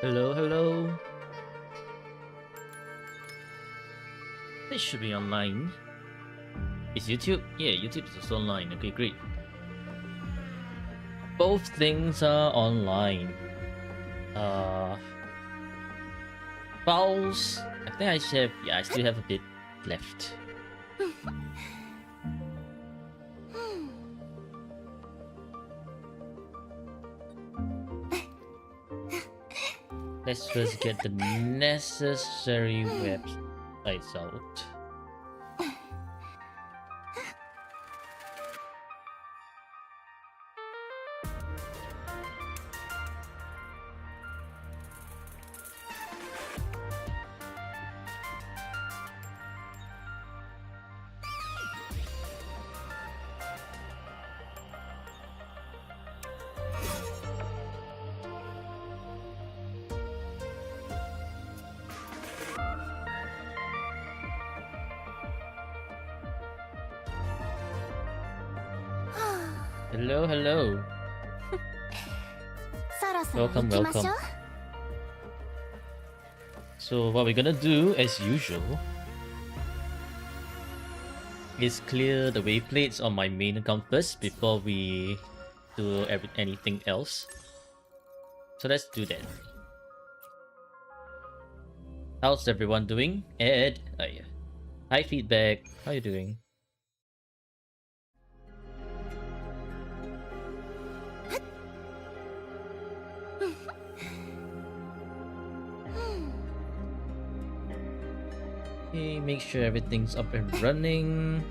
Hello, hello. This should be online. Is YouTube? Yeah, YouTube is also online. Okay, great. Both things are online. Files. I think I should have. Yeah, I still have a bit left. Let's first get the necessary websites out. Hello, hello. Welcome, welcome. So what we're gonna do, as usual, is clear the wayplates on my main account first before we do anything else. So let's do that. How's everyone doing? Ed, oh yeah. Hi feedback. How you doing? Okay, make sure everything's up and running.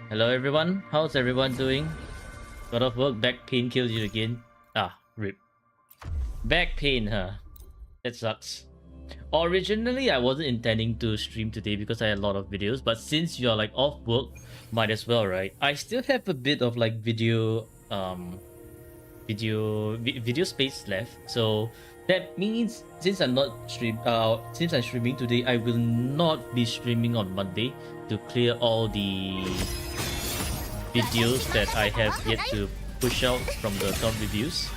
Hello everyone, how's everyone doing? Got off work, back pain killed you again. Ah, rip. Back pain, huh? That sucks. Originally, I wasn't intending to stream today because I had a lot of videos, but since you're like off work, might as well, right? I still have a bit of like video space left, so that means since I'm streaming today, I will not be streaming on Monday to clear all the videos that I have yet to push out from the account reviews.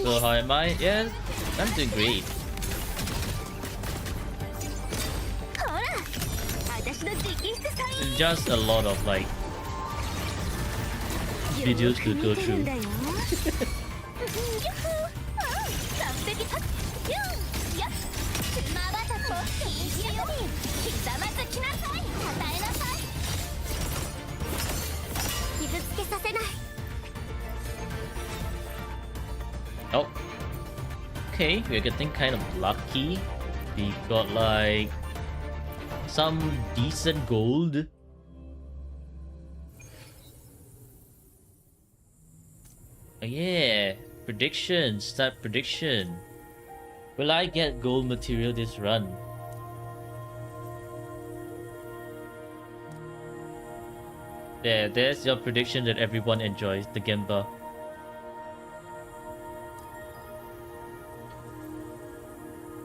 So how am I? Yeah, I'm doing great. Just a lot of like videos to go through. Oh, okay, we're getting kind of lucky. We got like some decent gold. Oh, yeah, prediction, start prediction. Will I get gold material this run? There's your prediction that everyone enjoys, the Gemba.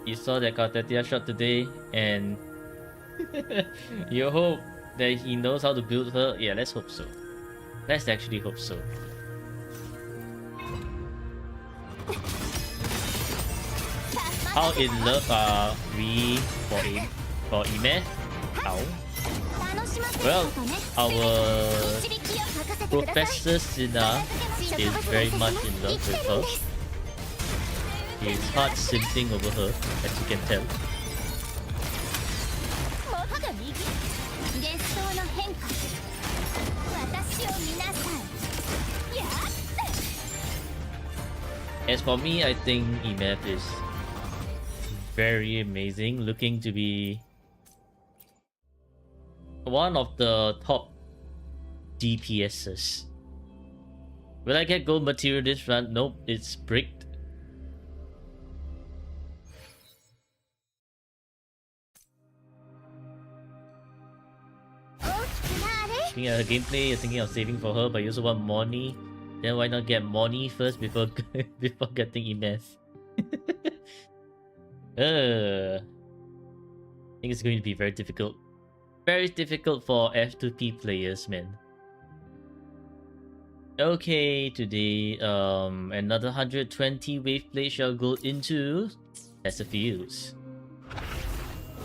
You saw that Kartetia shot today, and you hope that he knows how to build her. Yeah, let's hope so. Let's actually hope so. How in love are we for Ime? How? Well, our Professor Sina is very much in love with her. He's hard simping over her, as you can tell. As for me, I think Emeth is very amazing, looking to be one of the top DPSs. Will I get gold material this run? Nope, it's bricked. looking at her gameplay, you're thinking of saving for her, but you also want Moni. Then why not get Moni first before before getting Ines? I think it's going to be very difficult. Very difficult for F2P players, man. Okay, today another 120 wave play shall go into Test of Fuse.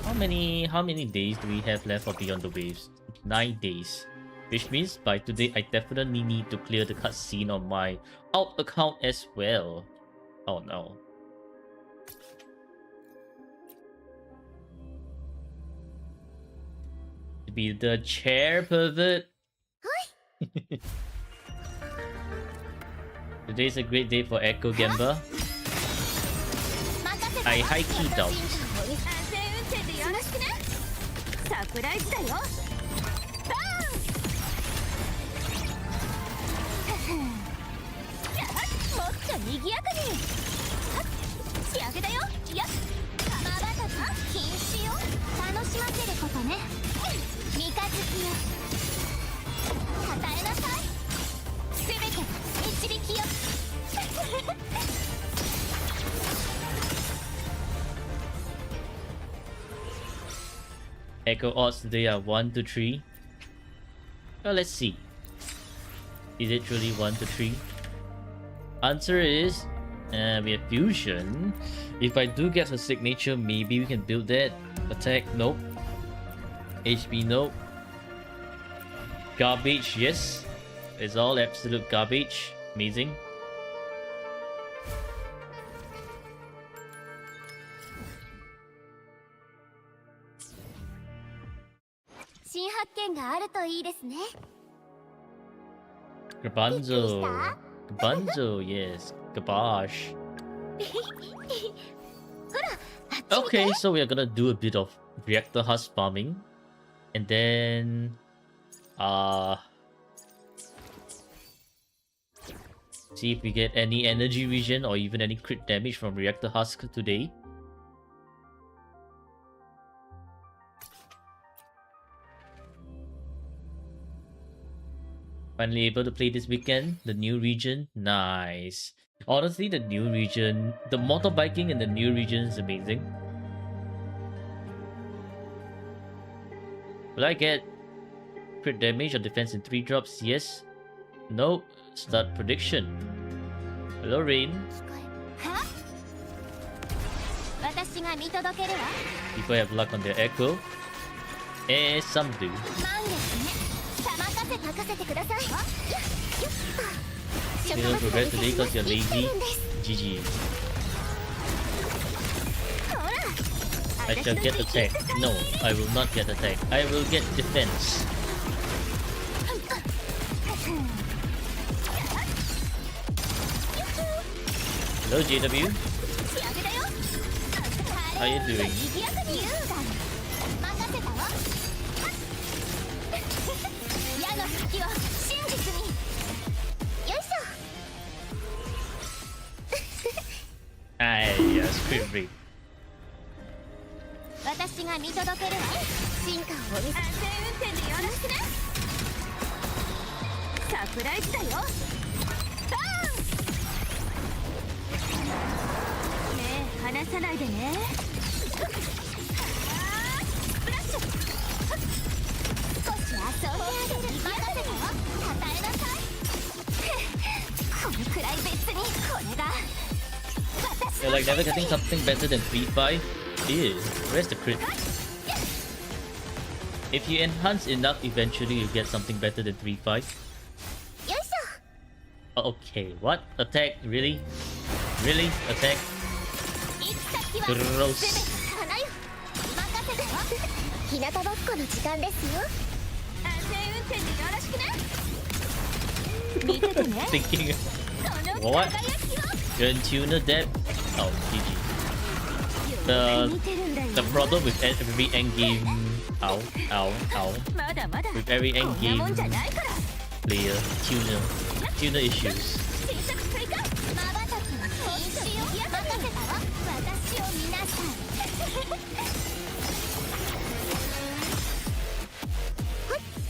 How many days do we have left for Beyond the Waves? 9 days. Which means by today I definitely need to clear the cutscene on my alt account as well. Oh no. To be the chair pervert. Today's a great day for Echo Gamba. I high-key doubt. Echo odds today are 1 to 3. Well, let's see. Is it truly 1 to 3? Answer is we have fusion. If I do get her signature, maybe we can build that. Attack, nope. HP, nope. Garbage, yes. It's all absolute garbage. Amazing. Garbanzo. Garbanzo, yes. Gabash. Okay, so we are gonna do a bit of reactor husk farming. And then see if we get any energy regen or even any crit damage from reactor husk today. Finally able to play this weekend. The new region, nice. Honestly, the new region, the motorbiking in the new region is amazing. Will I get crit damage or defense in 3 drops? Yes. No. Start prediction. Hello, Rain. People have luck on their echo. Eh, some do. You don't progress today because you're lazy. GG. I shall get attack. No, I will not get attack. I will get defense. Hello, JW. How you doing? Yes, screen read. You're like never getting something better than 3-5? Ew, where's the crit? If you enhance enough, eventually you get something better than 3-5. Okay, what? Attack? Really? Really? Attack? Gross. Thinking, what? You're in tuner dead? Oh, GG. The problem with every endgame, with every endgame player, tuner issues.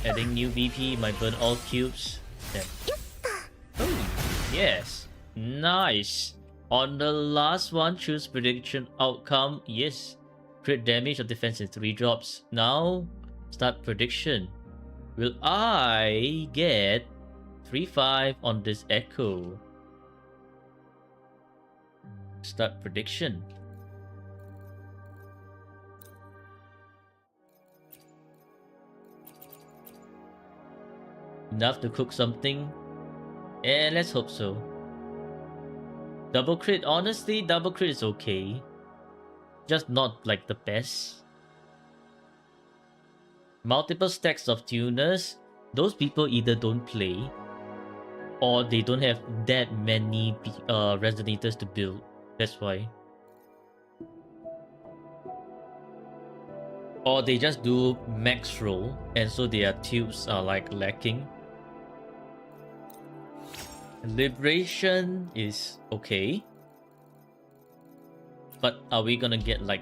Adding new BP, might burn all cubes. Then. Oh, yes. Nice. On the last one, choose prediction outcome. Yes. Crit damage or defense in 3 drops. Now, start prediction. Will I get 3-5 on this echo? Start prediction. Enough to cook something? Let's hope so. Double crit, honestly, double crit is okay. Just not like the best. Multiple stacks of tuners. Those people either don't play or they don't have that many resonators to build. That's why. Or they just do max roll and so their tubes are like lacking. Liberation is okay. But are we gonna get like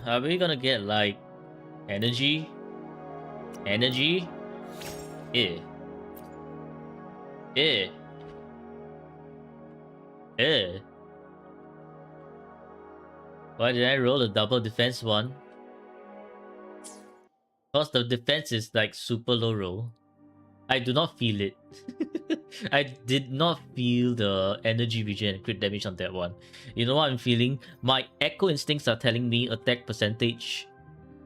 are we gonna get like energy? Energy? Eh. Eh. Eh. Why did I roll a double defense one? Because the defense is like super low roll. I do not feel it. I did not feel the energy regen and crit damage on that one. You know what I'm feeling? My echo instincts are telling me attack percentage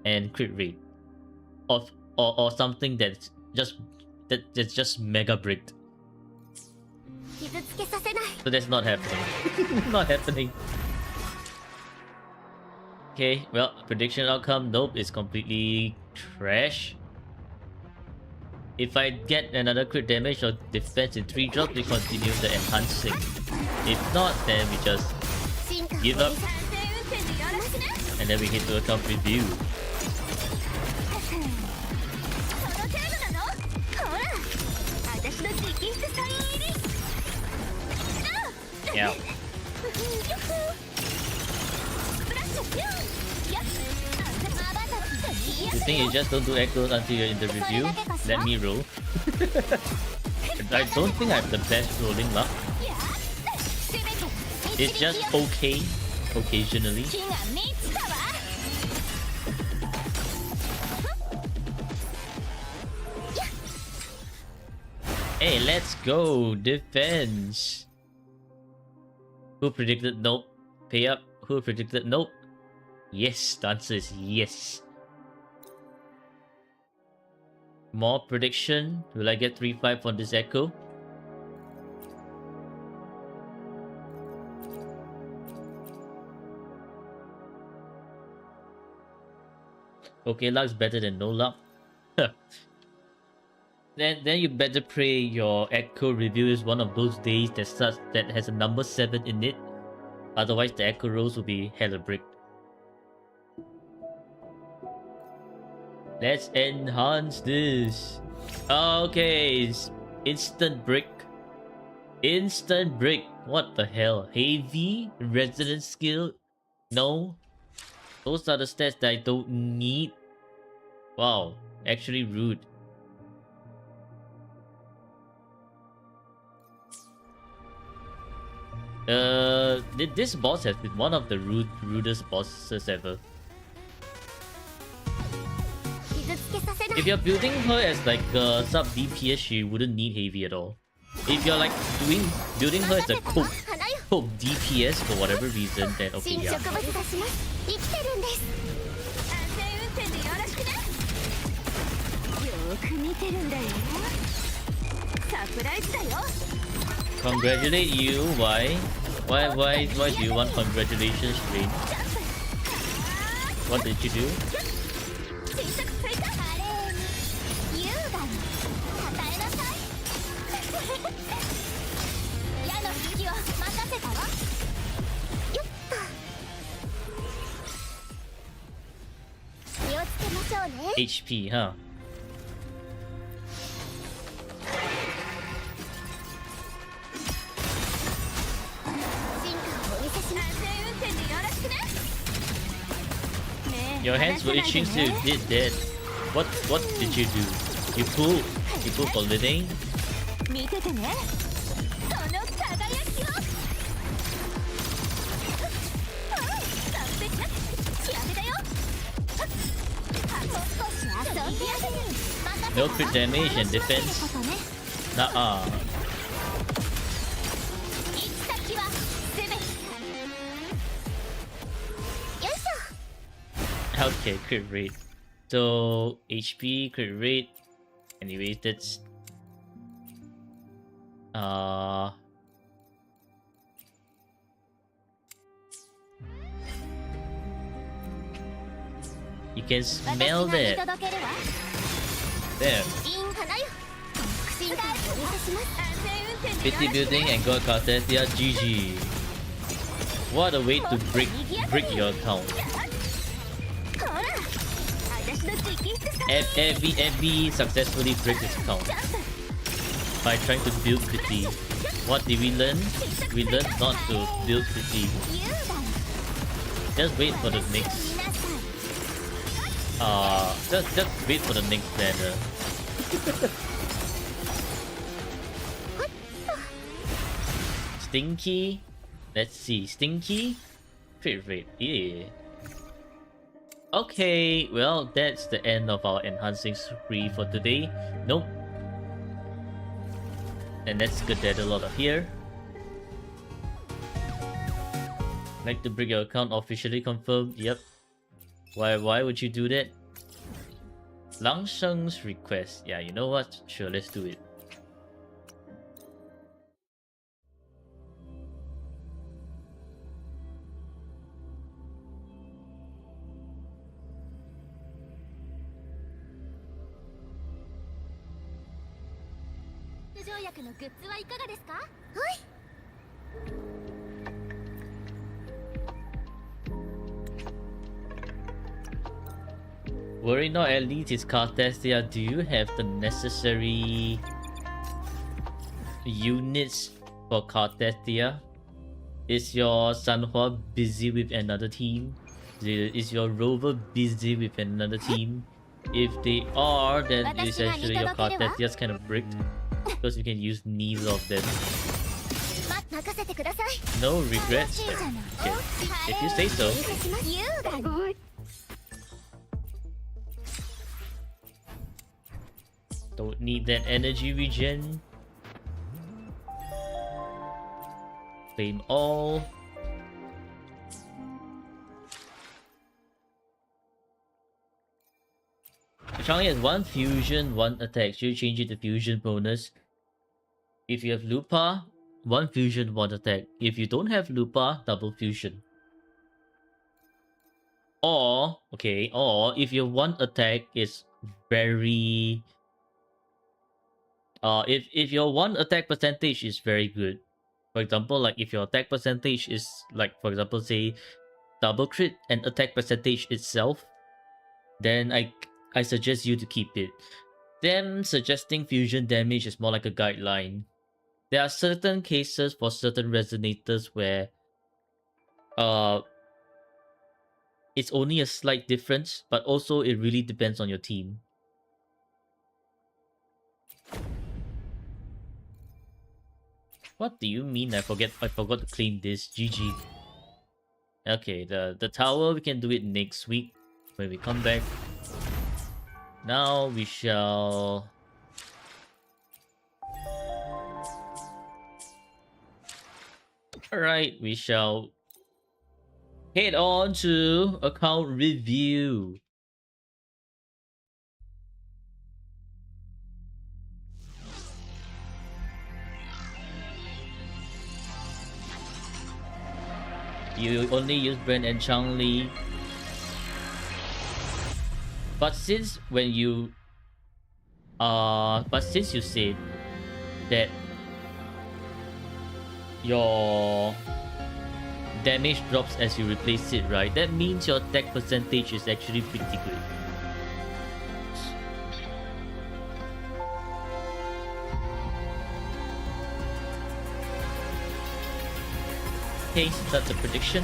and crit rate. Or something that's just mega bricked. So that's not happening. Not happening. Okay, well, prediction outcome, nope, is completely trash. If I get another crit damage or defense in 3 drops, we continue the enhancing. If not, then we just give up. And then we hit to account review. Yeah. The thing is, just don't do echoes until you're in the review. Let me roll. I don't think I have the best rolling luck. It's just okay, occasionally. Hey, let's go! Defense! Who predicted nope? Pay up. Who predicted nope? Yes, the answer is yes. More prediction. Will I get 3-5 on this echo? Okay, luck's better than no luck. Then you better pray your echo review is one of those days that has a number 7 in it. Otherwise the echo rolls will be hella bricked. Let's enhance this. Okay, instant brick. Instant brick. What the hell? Heavy? Resonance skill? No. Those are the stats that I don't need. Wow, actually rude. This boss has been one of the rudest bosses ever. If you're building her as like a sub DPS, she wouldn't need heavy at all. If you're like building her as a cope DPS for whatever reason, then okay, yeah. Congratulate you? Why? Why do you want congratulations, Rain? What did you do? HP, huh? Your hands were itching so you did that. What did you do? You pull for living? 見ててねその輝きを完璧な仕上げだよもう少し遊んであげる No crit damage and defense. Nuh-uh. 行き先は全てよいしょ Okay, crit rate. So HP, crit rate. Anyways, that's you can smell that. There. Pity building and God Cartesia GG. What a way to break your account. Every successfully breaks his account by trying to build pity. What did we learn? We learned not to build pity. Just wait for the next. Just wait for the next banner. Stinky. Let's see. Stinky. Crit rate. Yeah. Okay, well, that's the end of our enhancing spree for today. Nope. And let's get a lot of here. Like to break your account officially confirmed. Yep. Why would you do that? Lang Sheng's request. Yeah, you know what? Sure, let's do it. Worry not, at least it's Cartesia. Do you have the necessary units for Cartesia? Is your Sanhua busy with another team? Is your Rover busy with another team? If they are, then essentially your Cartesia's kind of bricked. Because you can use neither of them. No regrets? Okay, if you say so. Don't need that energy regen. Claim all. Charlie has 1 fusion, 1 attack. Should you change it to fusion bonus? If you have Lupa, 1 fusion, 1 attack. If you don't have Lupa, double fusion. Or if your 1 attack is very if your 1 attack percentage is very good. For example, like if your attack percentage is like, for example, say double crit and attack percentage itself, then I suggest you to keep it. Them suggesting fusion damage is more like a guideline. There are certain cases for certain resonators where it's only a slight difference, but also it really depends on your team. What do you mean I forgot to claim this? GG. Okay, the tower, we can do it next week when we come back. Now we shall Alright, we shall head on to account review. You only use Brand and Changli. But since you said that your damage drops as you replace it, right? That means your attack percentage is actually pretty good. Okay, so that's a prediction.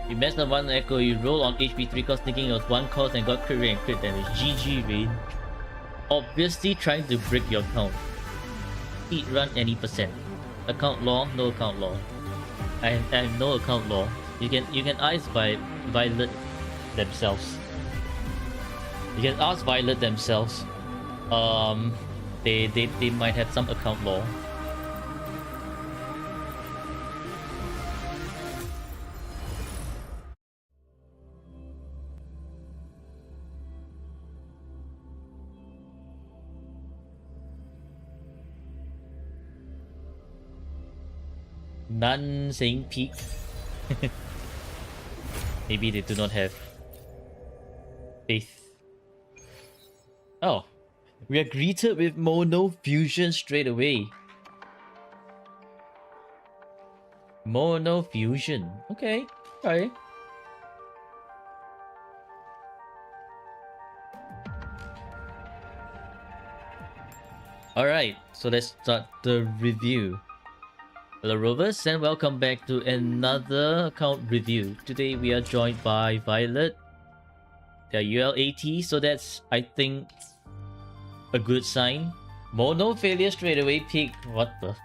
You messed up one echo, you roll on HP 3 cost, thinking it was 1 cost and got crit rate and crit damage. GG, Rain. Obviously trying to break your count. Speed run any percent. Account law, no account law. I have no account law. You can ask by Violet themselves. You can ask Violet themselves. They might have some account law. None saying peak. Maybe they do not have faith. Oh, we are greeted with Mono Fusion straight away. Mono Fusion. Okay, alright. Alright, so let's start the review. Hello Rovers and welcome back to another account review. Today we are joined by Violet. They're UL80, so that's, I think, a good sign. Mono failure straight away peak. What the?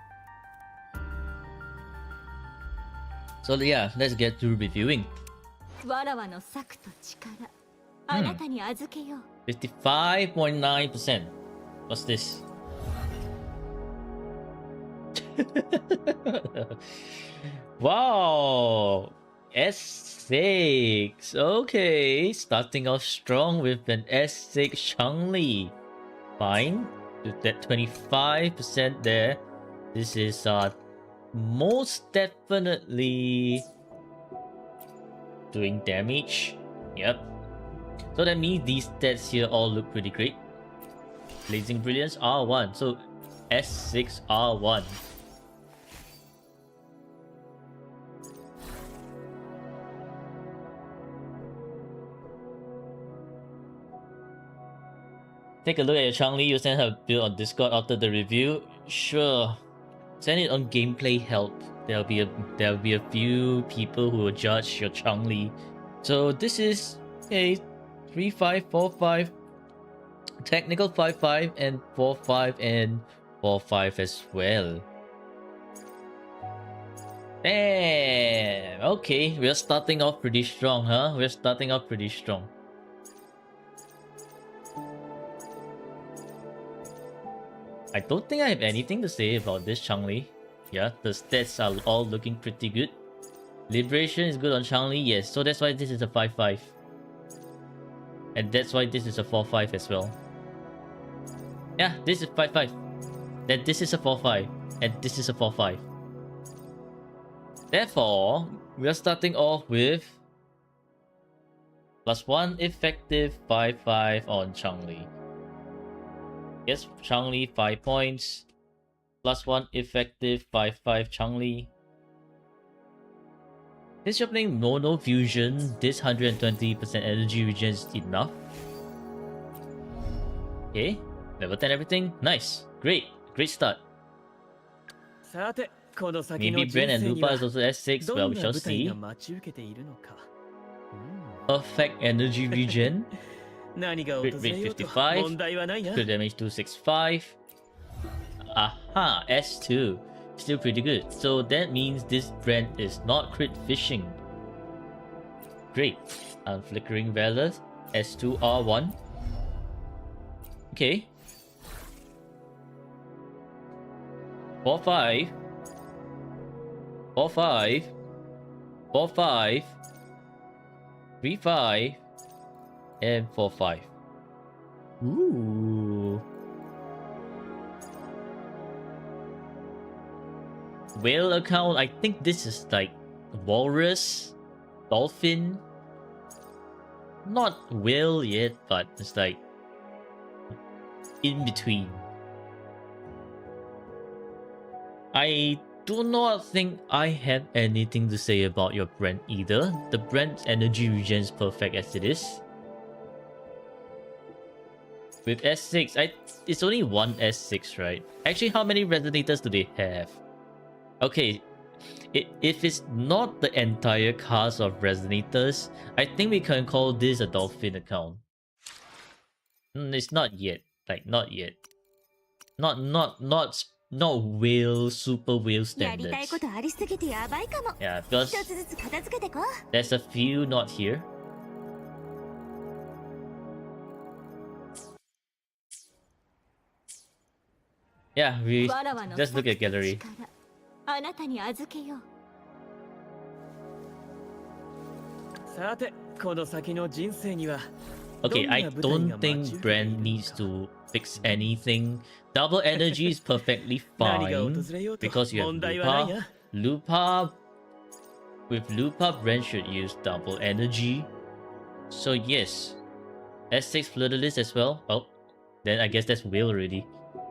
So yeah, let's get to reviewing. 55.9%. What's this? Wow, S6. Okay, starting off strong with an S6 Changli. Fine, with that 25% there. This is most definitely doing damage. Yep. So that means these stats here all look pretty great. Blazing Brilliance R1. So S6 R1. Take a look at your Changli. You send her build on Discord after the review. Sure. Send it on gameplay help. There'll be a few people who will judge your Changli. So this is a 3-5, 4-5, technical 5-5, and 4-5 and 4-5 as well. Damn. Okay, we're starting off pretty strong, huh? We're starting off pretty strong. I don't think I have anything to say about this Changli. Yeah, the stats are all looking pretty good. Liberation is good on Changli, yes. So that's why this is a 5-5. And that's why this is a 4-5 as well. Yeah, this is 5-5. Then this is a 4-5. And this is a 4-5. Therefore, we are starting off with +1 effective 5-5 on Changli. Yes, Changli 5 points. +1 effective 5-5 Changli. Since you're playing Mono Fusion, this 120% energy regen is enough. Okay, level 10 everything. Nice. Great. Great start. Maybe Bren and Lupa is also S6. Well, we shall see. Perfect energy regen. Crit rate 55. Crit damage 265. Aha, S2. Still pretty good. So that means this brand is not crit fishing. Great. Unflickering Valor. S2 R1. Okay. 4-5. 4-5. 4-5. 3-5. And 4-5. Ooh. Whale account, I think this is like walrus, dolphin. Not whale yet, but it's like in between. I do not think I have anything to say about your brand either. The brand's energy regen is perfect as it is. With S6, it's only one S6, right? Actually, how many resonators do they have? Okay, if it's not the entire cast of Resonators, I think we can call this a Dolphin account. It's not yet. Like, not yet. Not whale, super whale やりたい standards. ことありすぎてやばいかも Yeah, because 一つずつ片付けてこ there's a few not here. Yeah, we うわらわの just look at gallery. 力あなたに預けようさてこの先の人生には Okay, I どん don't な舞台が think 待ち受けている Brand の needs か to fix anything. Double energy is perfectly 何が fine 訪れようと because you have 問題はない Lupa. な With Lupa, Brand should use double energy. So yes, S6 Fleur-de-Lis as well. Oh, then I guess that's Will already.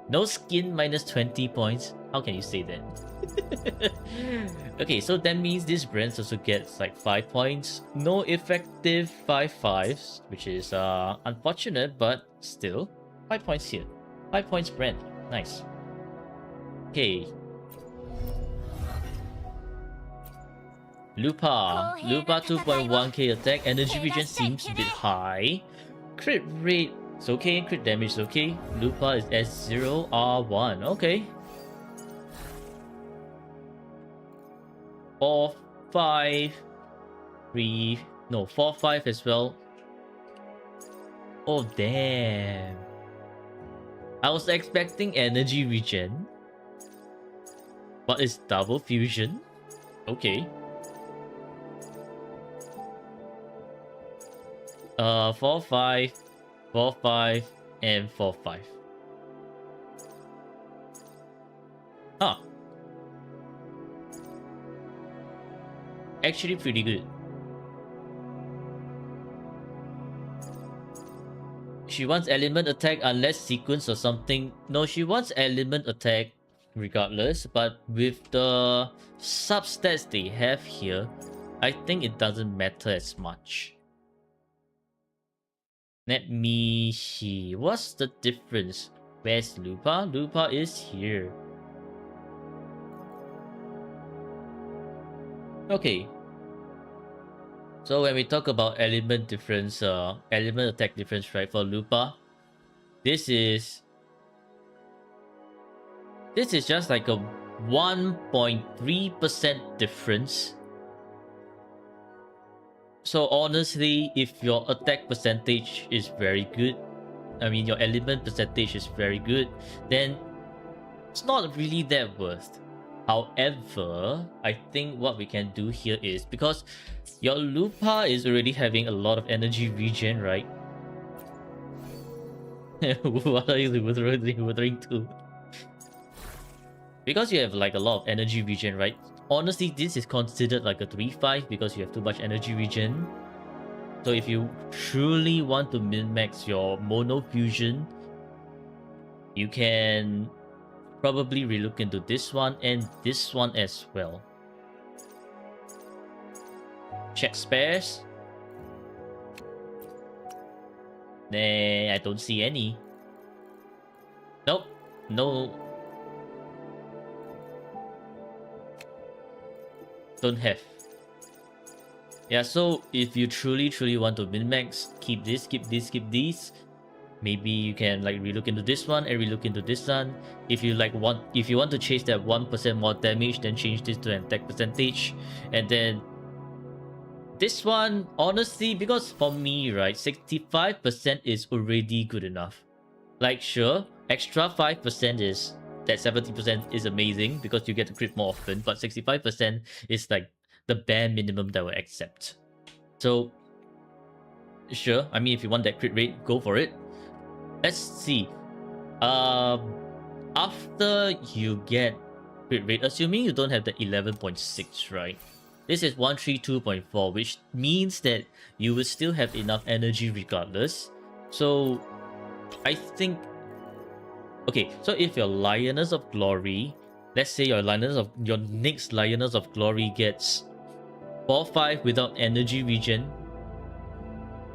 No skin minus 20 points. How can you say that? Okay, so that means this brand also gets like 5 points. No effective 5/5s, which is unfortunate, but still 5 points here. 5 points brand. Nice. Okay. Lupa. Lupa 2.1k attack. Energy regen seems a bit high. Crit rate is okay. Crit damage is okay. Lupa is S0 R1. Okay. 4, 5, 3. No, 4, 5 as well. Oh, damn. I was expecting energy regen. But it's double fusion. Okay. 4, 5, 4, 5, and 4, 5. Huh. Actually pretty good. She wants element attack unless sequence or something. No, she wants element attack regardless, but with the substats they have here, I think it doesn't matter as much. Let me see. What's the difference? Where's Lupa? Lupa is here. Okay. So when we talk about element difference, element attack difference, right, for Lupa, this is just like a 1.3% difference. So honestly, if your attack percentage is very good, I mean your element percentage is very good, then it's not really that worth. However, I think what we can do here is, because your Lupa is already having a lot of energy regen, right? What are you withering to? Because you have like a lot of energy regen, right? Honestly, this is considered like a 3/5 because you have too much energy regen. So if you truly want to min-max your mono fusion, you can probably relook into this one and this one as well. Check spares. Nah, I don't see any. Nope. No. Don't have. Yeah, so if you truly want to min-max, keep this, keep this, keep these. Maybe you can like relook into this one and relook into this one. If you want to chase that 1% more damage, then change this to an attack percentage. And then this one, honestly, because for me, right, 65% is already good enough. Like sure, extra 5% is that 70% is amazing because you get to crit more often, but 65% is like the bare minimum that will accept. So sure, I mean if you want that crit rate, go for it. Let's see. After you get crit rate, assuming you don't have the 11.6, right? This is 132.4, which means that you will still have enough energy regardless. So I think, okay, so if your Lioness of Glory, let's say your next Lioness of Glory gets 4/5 without energy regen,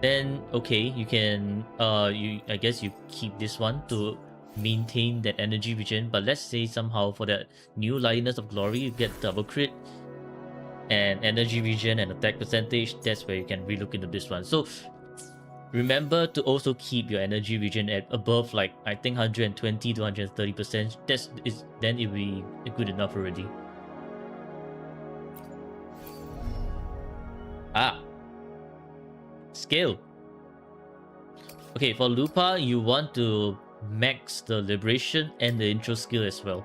then okay, you can I guess you keep this one to maintain that energy regen. But let's say somehow for that new Lioness of Glory you get double crit, and energy regen and attack percentage, that's where you can relook into this one. So remember to also keep your energy regen at above, like, I think 120 to 130%. Then it'll be good enough already. Skill. Okay, for Lupa, you want to max the Liberation and the intro skill as well.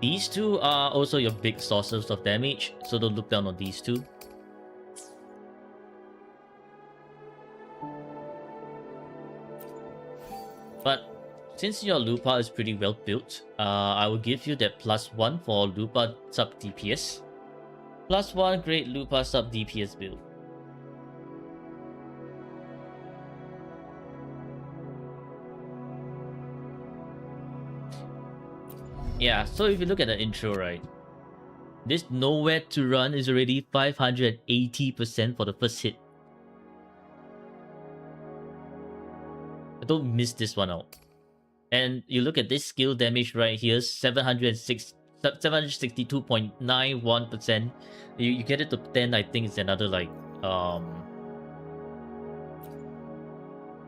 These two are also your big sources of damage, so don't look down on these two. But since your Lupa is pretty well built, I will give you that +1 for Lupa sub DPS. +1 great Lupa sub DPS build. Yeah, so if you look at the intro, right? This nowhere to run is already 580% for the first hit. Don't miss this one out. And you look at this skill damage right here, 762.91%. You get it to 10, I think it's another like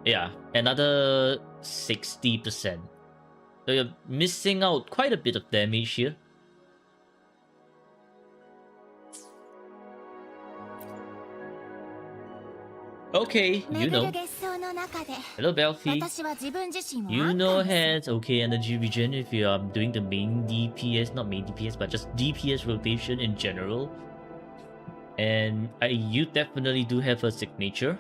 yeah, another 60%. So you're missing out quite a bit of damage here. Okay, you know. Hello, Belfi. You know has okay energy regen if you are doing the main DPS, not main DPS, but just DPS rotation in general. And you definitely do have a signature.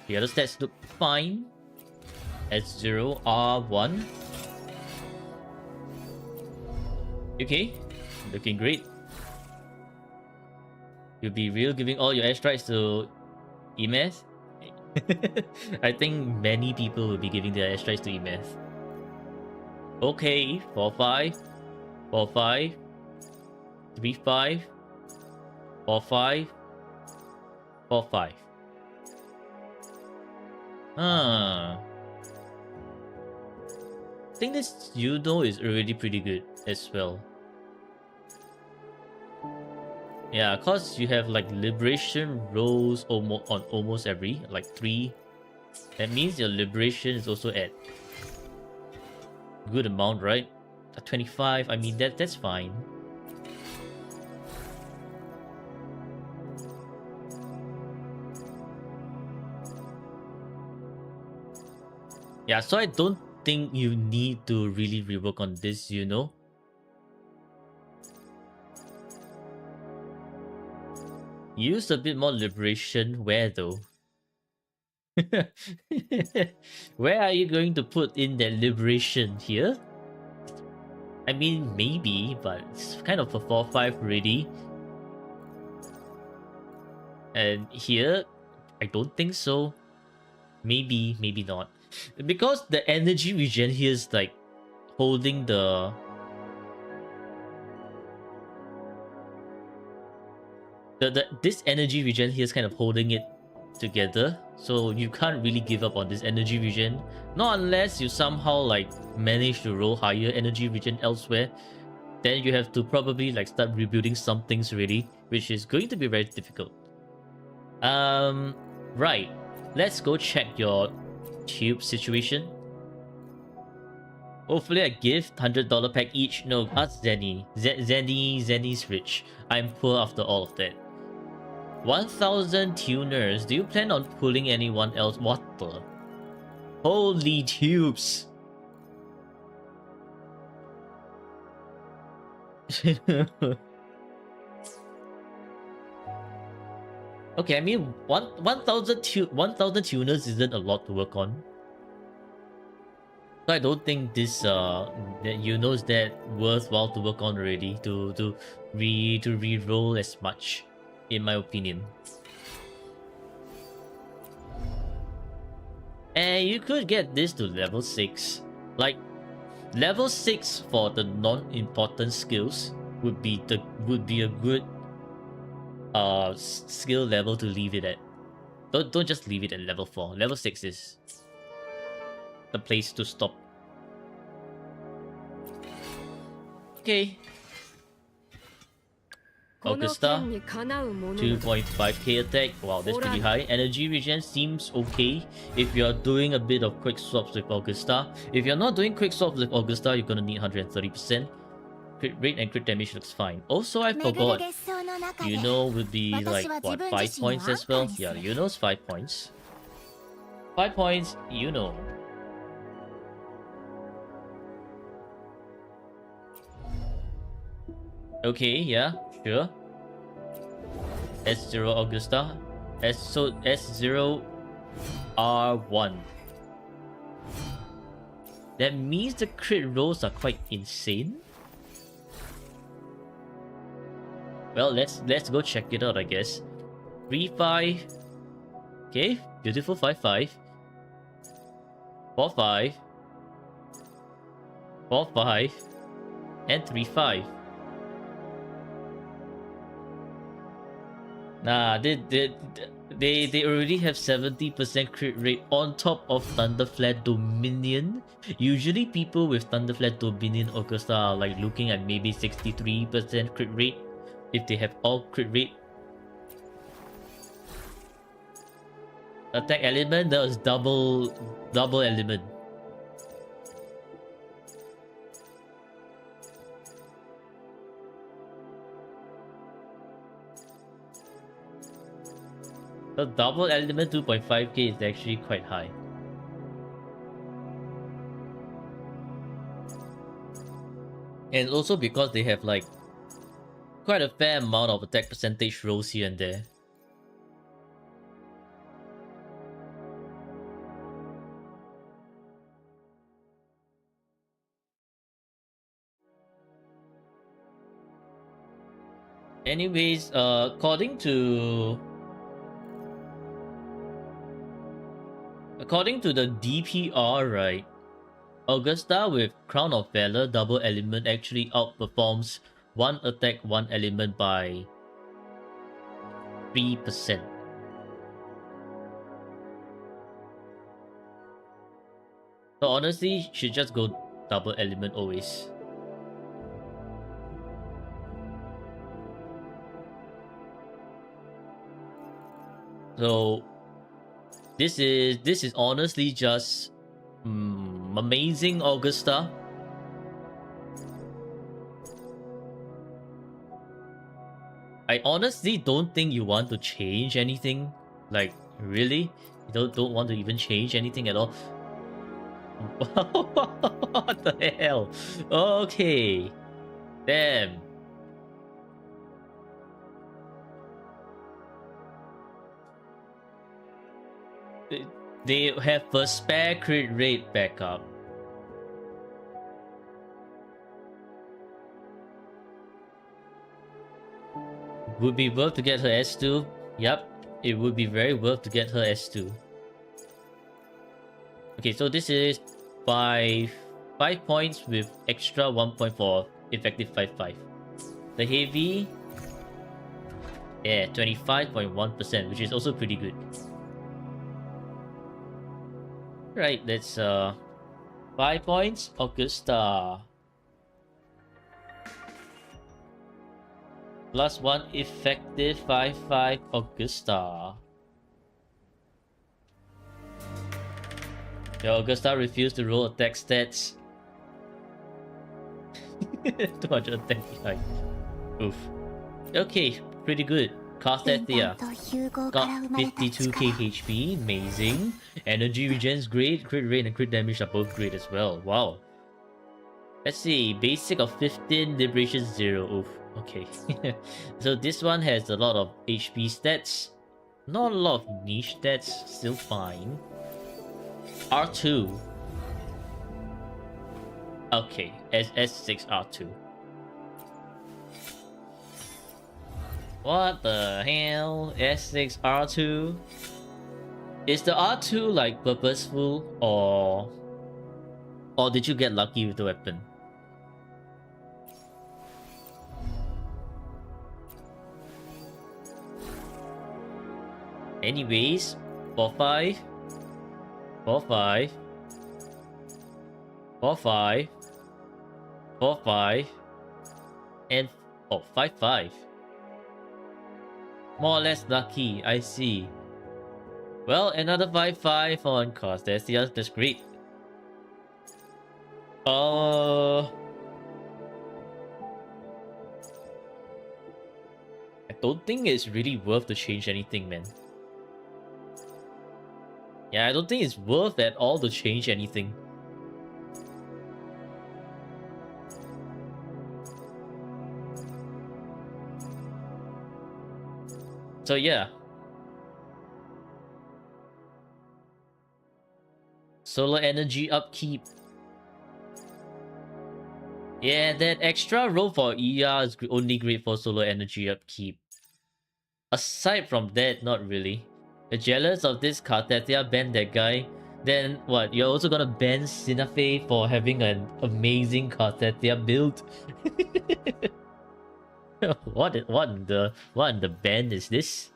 The other stats look fine. S0, R1. Okay, looking great. You'll be real giving all your airstrikes to Emeth? I think many people will be giving their airstrikes to Emeth. Okay, 4-5. 4-5. 3-5. 4-5. 4-5. I think this Yuno is already pretty good as well. Yeah, cause you have like liberation rolls almost on almost every like 3. That means your liberation is also at good amount, right? 25. I mean that's fine. Yeah, so I don't think you need to really rework on this, you know. Use a bit more liberation. Where though? Where are you going to put in that liberation? Here? I mean, maybe, but it's kind of a 4-5 already. And here, I don't think so. Maybe, maybe not. Because the energy regen here is like holding this energy regen here is kind of holding it together, so you can't really give up on this energy regen, not unless you somehow like manage to roll higher energy regen elsewhere. Then you have to probably like start rebuilding some things already, which is going to be very difficult. Right, let's go check your tube situation. Hopefully I give $100 pack each. No, ask Zenny. Zenny's rich. I'm poor after all of that. 1,000 tuners. Do you plan on pulling anyone else? What the? Holy tubes! Okay, I mean 1,000 tuners isn't a lot to work on. So I don't think this that you know is that worthwhile to work on already to re-roll as much, in my opinion. And you could get this to level 6. Like level 6 for the non-important skills would be a good skill level to leave it at. Don't just leave it at level 4. Level 6 is the place to stop. Okay. Augusta, 2.5k attack. Wow, that's pretty high. Energy regen seems okay if you're doing a bit of quick swaps with Augusta. If you're not doing quick swaps with Augusta, you're gonna need 130%. Crit rate and crit damage looks fine. Also, I forgot, would be like, what, 5 points as well? Yeah, Yuno's 5 points. 5 points, Okay, yeah, sure. S0 Augusta. S0 R1. That means the crit rolls are quite insane. Well, let's go check it out, I guess. 3-5. Okay, beautiful 5-5. 4-5. 4-5. And 3-5. Nah, they already have 70% crit rate on top of Thunderflare Dominion. Usually people with Thunderflare Dominion Augusta are like looking at maybe 63% crit rate if they have all crit rate. Attack element, that was double element. The double element 2.5k is actually quite high. And also because they have like quite a fair amount of attack percentage rolls here and there. Anyways, according to the DPR, right, Augusta with Crown of Valor double element actually outperforms one attack, one element by 3%. So honestly, should just go double element always. So this is honestly just amazing Augusta. I honestly don't think you want to change anything. Like, really? You don't want to even change anything at all? What the hell? Okay. Damn. They have a spare crit rate backup. Would be worth to get her S2. Yep, it would be very worth to get her S2. Okay, so this is 5 points with extra 1 point for effective 5-5. The heavy, yeah, 25.1%, which is also pretty good. Right, that's 5 points, Augusta. Plus 1 effective 5-5 Augusta. Yeah, Augusta refused to roll attack stats. 200 attack behind. Oof. Okay, pretty good. Cast that there. Got 52k HP, amazing. Energy regen's great, crit rate and crit damage are both great as well. Wow. Let's see, basic of 15, liberation 0. Oof. Okay. So this one has a lot of HP stats. Not a lot of niche stats, still fine. R2. Okay, S6 R2. What the hell? S6 R2? Is the R2 like purposeful or did you get lucky with the weapon? Anyways, 4-5, 4-5, 4-5, 4-5, and 5-5. More or less lucky, I see. Well, another 5-5 on cost. That's great. I don't think it's really worth to change anything, man. Yeah, I don't think it's worth at all to change anything. So yeah. Solar energy upkeep. Yeah, that extra roll for ER is only great for solar energy upkeep. Aside from that, not really. You're jealous of this Cartetia, ban that guy. Then what? You're also gonna ban Sinafe for having an amazing Cartetia build? what in the ban is this?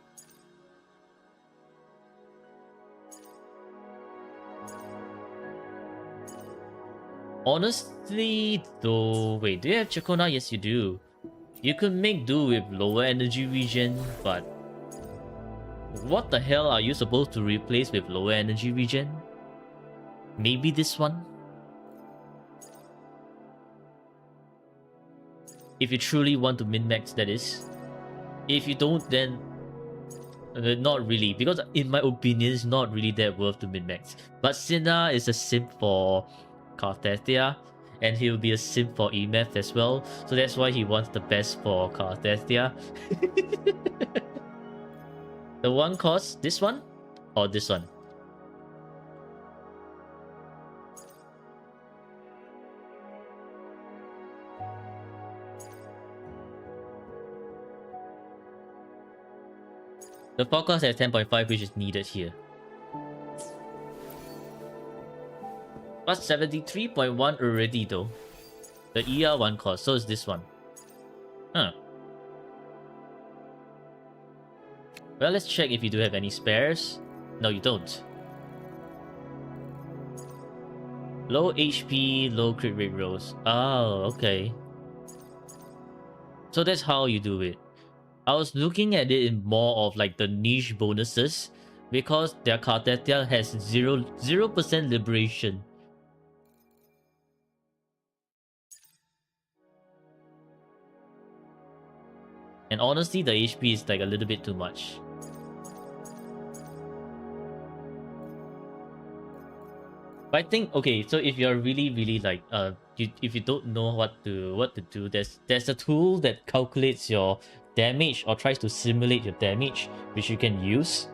Honestly, though, wait, do you have Chakona? Yes, you do. You could make do with lower energy regen, but what the hell are you supposed to replace with lower energy regen? Maybe this one? If you truly want to min-max, that is. If you don't, then not really, because in my opinion, it's not really that worth to min-max. But Sina is a simp for Cartetia, and he'll be a simp for EMF as well, so that's why he wants the best for Cartetia. The one costs this one? Or this one? The forecast has 10.5, which is needed here. But 73.1 already though. The ER one cost, so is this one. Huh. Well, let's check if you do have any spares. No, you don't. Low HP, low crit rate rolls. Oh, okay. So that's how you do it. I was looking at it in more of like the niche bonuses, because their Cartetia has 0% liberation. And honestly, the HP is like a little bit too much. But I think, okay, so if you're really like if you don't know what to do, there's a tool that calculates your damage or tries to simulate your damage, which you can use.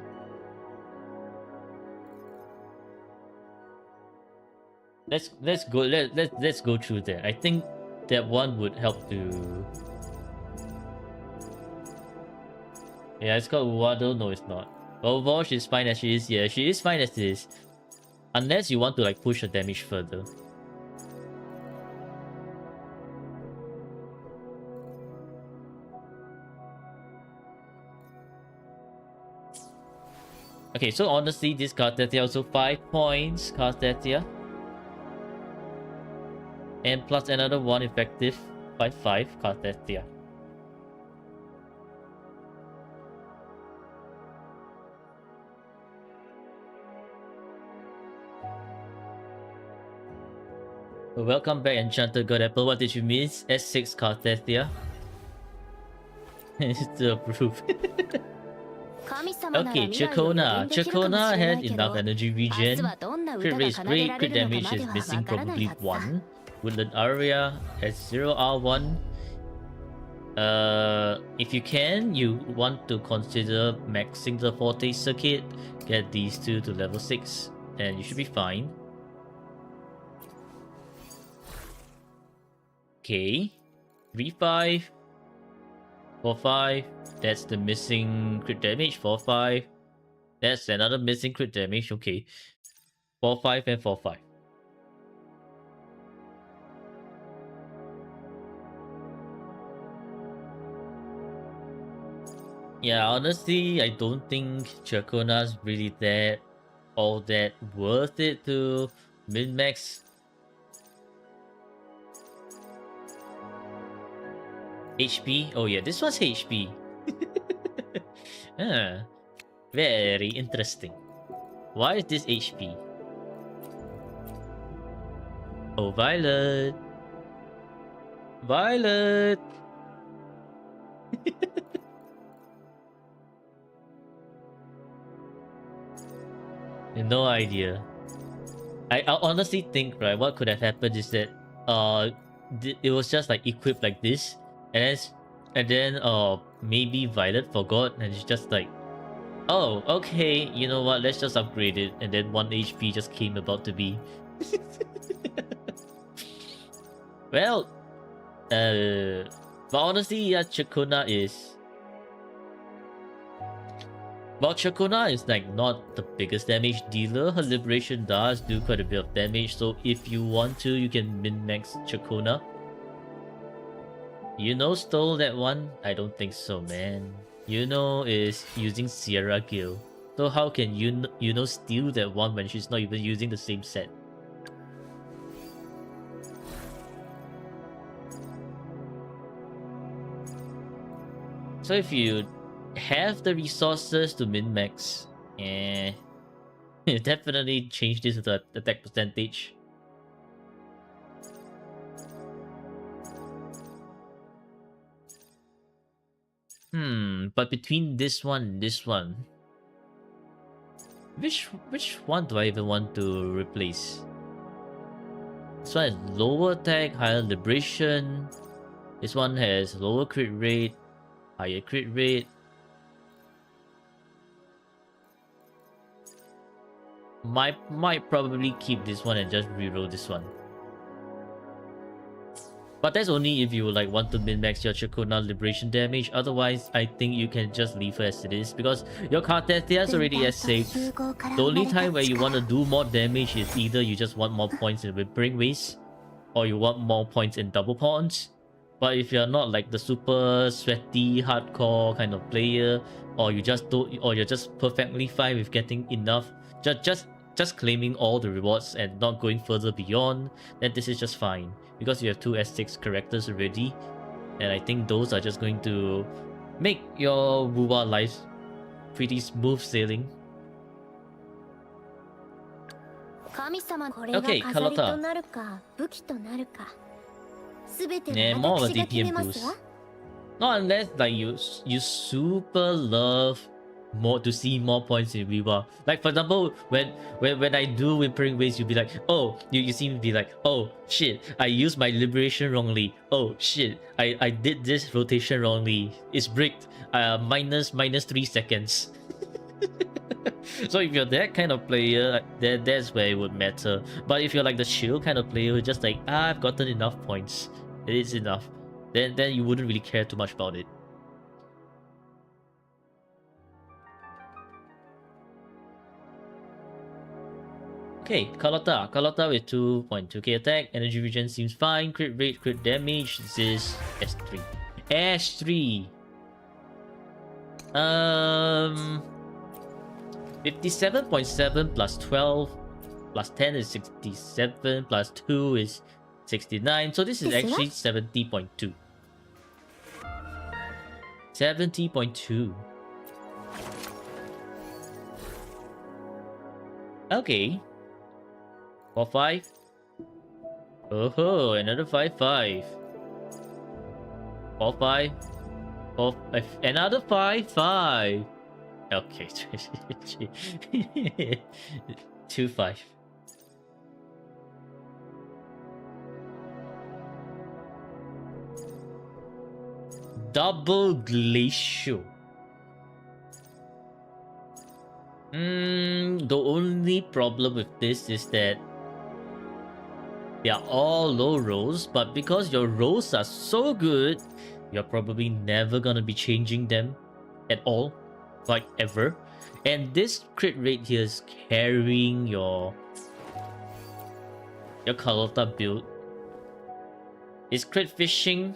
Let's go through that. I think that one would help to. Yeah, it's called Waddle. No, it's not. Overall, she's fine as she is. Yeah, she is fine as is. Unless you want to like push her damage further. Okay, so honestly, this Cartetia also 5 points, Cartetia. And plus another 1 effective by 5, Cartetia. Welcome back, Enchanted God Apple. What did you miss? S6 Cartetia. To approve. Okay, Chakona. Chakona has enough energy regen. Crit rate is great. Crit damage is missing probably 1. Woodland area has 0 R1. If you can, you want to consider maxing the Forte circuit. Get these two to level 6. And you should be fine. Okay. 3-5. 4-5. That's the missing crit damage. 4-5. That's another missing crit damage. Okay. 4-5 and 4-5. Yeah, honestly, I don't think Chakona's really all that worth it to min-max. HP? Oh yeah, this was HP. Very interesting. Why is this HP? Oh, Violet. Violet. No idea. I honestly think, right, what could have happened is that it was just like equipped like this, and then maybe Violet forgot and it's just like, oh, okay, you know what, let's just upgrade it, and then 1 HP just came about to be. Well, but honestly, yeah, Chakuna is... Well, Chakuna is like not the biggest damage dealer. Her Liberation does do quite a bit of damage, so if you want to, you can min-max Chakuna. Stole that one? I don't think so, man. Is using Sierra Gill. So how can steal that one when she's not even using the same set? So if you have the resources to min-max, definitely change this to the attack percentage. But between this one and this one, which one do I even want to replace? This one has lower attack, higher liberation. This one has lower crit rate, higher crit rate. Might probably keep this one and just reroll this one. But that's only if you want to min-max your Chakuna Liberation damage. Otherwise, I think you can just leave her as it is, because your Cartesia's already as safe. The only time where you want to do more damage is either you just want more points in Whimpering Waste, or you want more points in Double Pawns. But if you're not like the super sweaty, hardcore kind of player, or you're just perfectly fine with getting enough, just claiming all the rewards and not going further beyond, then this is just fine, because you have 2 S6 characters already, and I think those are just going to make your Wuwa life pretty smooth sailing. Okay, Carlotta. Yeah, more of a DPM boost. Not unless you super love to see more points in Viva. Like for example, when I do Whimpering Waste, you'll be like, oh, you see me be like, oh shit, I used my liberation wrongly. Oh shit, I did this rotation wrongly. It's bricked. Minus 3 seconds. So if you're that kind of player, that's where it would matter. But if you're like the chill kind of player, just like, I've gotten enough points, it is enough, then you wouldn't really care too much about it. Okay, Carlotta with 2.2k attack, energy regen seems fine, crit rate, crit damage, this is S3. S3! 57.7 plus 12 plus 10 is 67 plus 2 is 69, so this is actually 70.2. 70.2. Okay. 4-5. Oh, another 5-5. 4-5. 4-5. Another 5-5. Okay. 2-5. Double Glacial. The only problem with this is that they are all low rolls, but because your rolls are so good, you're probably never gonna be changing them at all, like ever. And this crit rate here is carrying your Carlotta build. Is crit fishing?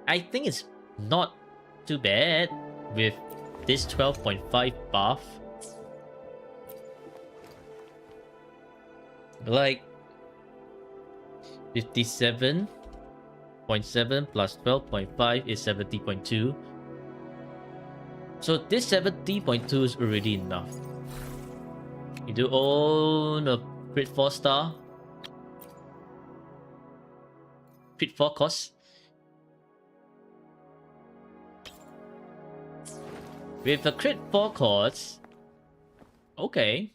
I think it's not too bad with this 12.5 buff. Like 57.7 plus 12.5 is 70.2. So this 70.2 is already enough. You do own a crit 4 star. Crit 4 cost. With the crit 4 cost. Okay.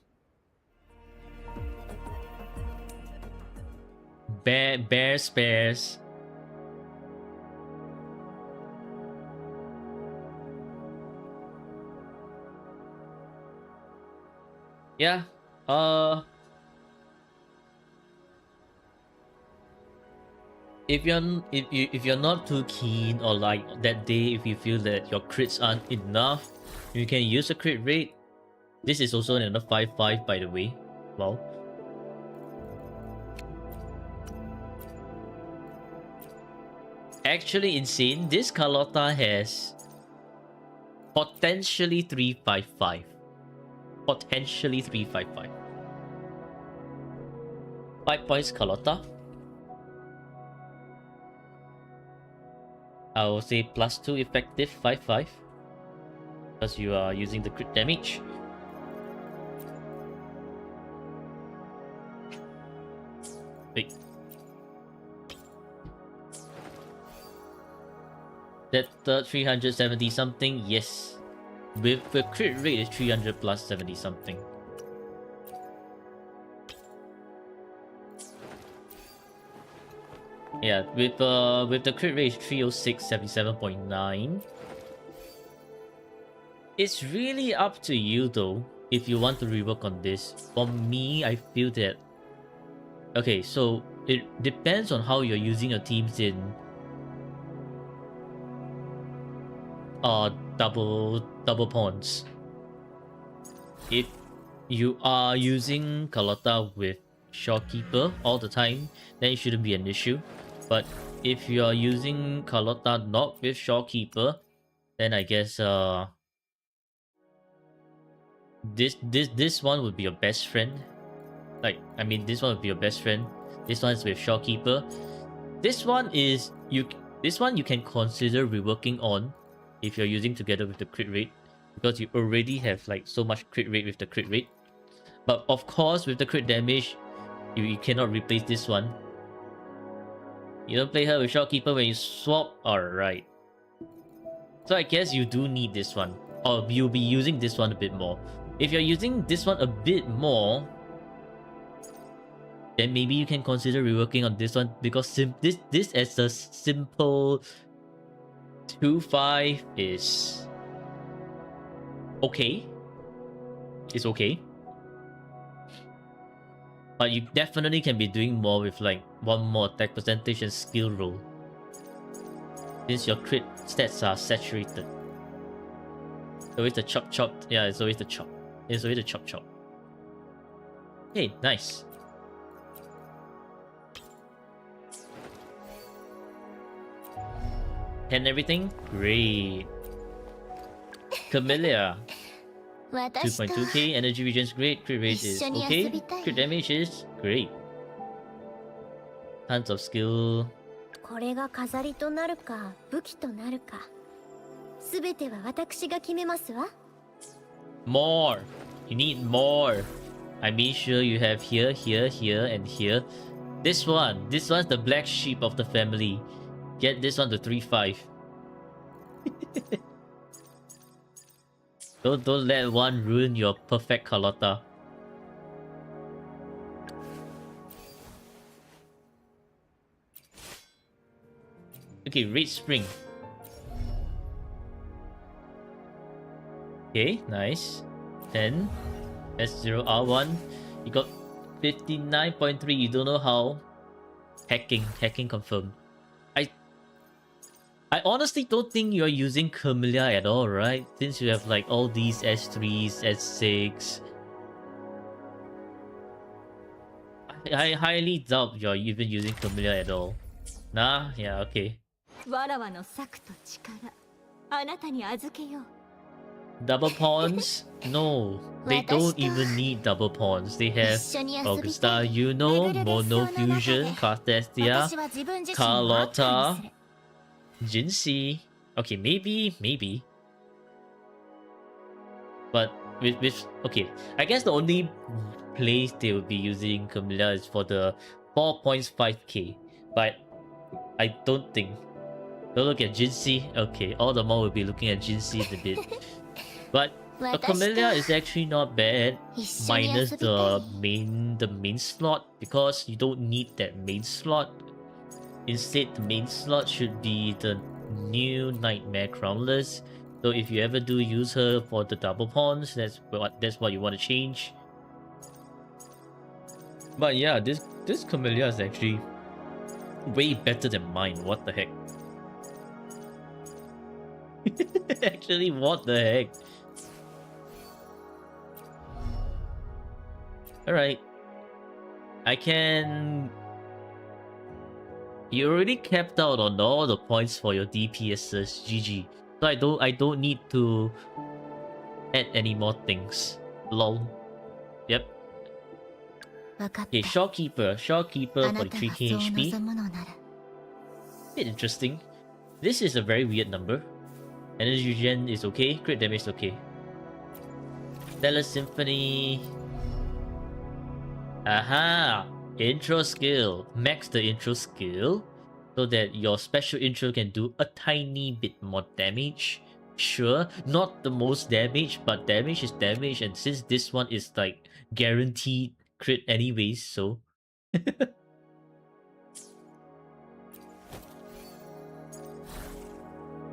Bear spares. Yeah. If you're not too keen, or like that day if you feel that your crits aren't enough, you can use a crit rate. This is also another 5/5 by the way. Wow. Actually insane, this Carlotta has potentially 355. Potentially 355. 5 points Carlotta. I will say +2 effective 5/5. Because you are using the crit damage. Wait. That 370 something, yes. With the crit rate is 300 plus 70 something. Yeah, with the crit rate is 306 77.9. It's really up to you though if you want to rework on this. For me, I feel that okay, so it depends on how you're using your teams in double pawns. If you are using Carlotta with Shopkeeper all the time, then it shouldn't be an issue. But if you are using Carlotta not with Shopkeeper, then I guess this one would be your best friend. Like, I mean, this one would be your best friend. This one is with Shopkeeper. This one you can consider reworking on if you're using together with the crit rate, because you already have like so much crit rate with the crit rate. But of course, with the crit damage, you cannot replace this one. You don't play her with Shopkeeper when you swap. Alright. So I guess you do need this one, or you'll be using this one a bit more. If you're using this one a bit more, then maybe you can consider reworking on this one, because this as a simple 2/5 is okay. It's okay. But you definitely can be doing more with like one more attack percentage and skill roll, since your crit stats are saturated. It's always the chop chop. Yeah, it's always the chop. It's always the chop chop. Hey, nice. And everything? Great. Camellia. 私と 2.2k, energy regen is great, crit rate is 一緒に okay, 遊びたい。 crit damage is great. Tons of skill. これが飾りとなるか武器となるか、すべては私が決めますわ。 More! You need more! I made sure you have here, here, here, and here. This one's the black sheep of the family. Get this one to 3/5. Don't let one ruin your perfect Carlotta. Okay, Red Spring. Okay, nice. 10. S0 R1. You got 59.3. You don't know how. Hacking confirmed. I honestly don't think you're using Camellia at all, right? Since you have like all these S3s, S6. I highly doubt you're even using Camellia at all. Nah, yeah, okay. わらわの策と力、あなたに預けよう。 Double pawns? No, they don't even need double pawns. They have 一緒に遊びたい。 Augusta, Yuno, Mono Fusion, Cartestia, 私は自分自身を悪魔にする。 Jinxie. Okay, maybe. But with okay, I guess the only place they will be using Camellia is for the 4.5k. But I don't think. Don't look at Jinsey. Okay, all the more we'll be looking at Jinsey in a bit. But a Camellia is actually not bad, minus the main slot, because you don't need that main slot. Instead, the main slot should be the new Nightmare Crownless. So if you ever do use her for the double pawns, that's what you want to change. But yeah, this Camellia is actually way better than mine. What the heck? Actually, what the heck? Alright. I can... You already capped out on all the points for your DPSs, GG. So I don't need to add any more things. Lol. Yep. Okay, Shopkeeper for the 3k HP. Bit interesting. This is a very weird number. Energy gen is okay, crit damage is okay. Stellar Symphony. Aha! Intro skill. Max the intro skill so that your special intro can do a tiny bit more damage. Sure, not the most damage, but damage is damage, and since this one is like guaranteed crit anyways, so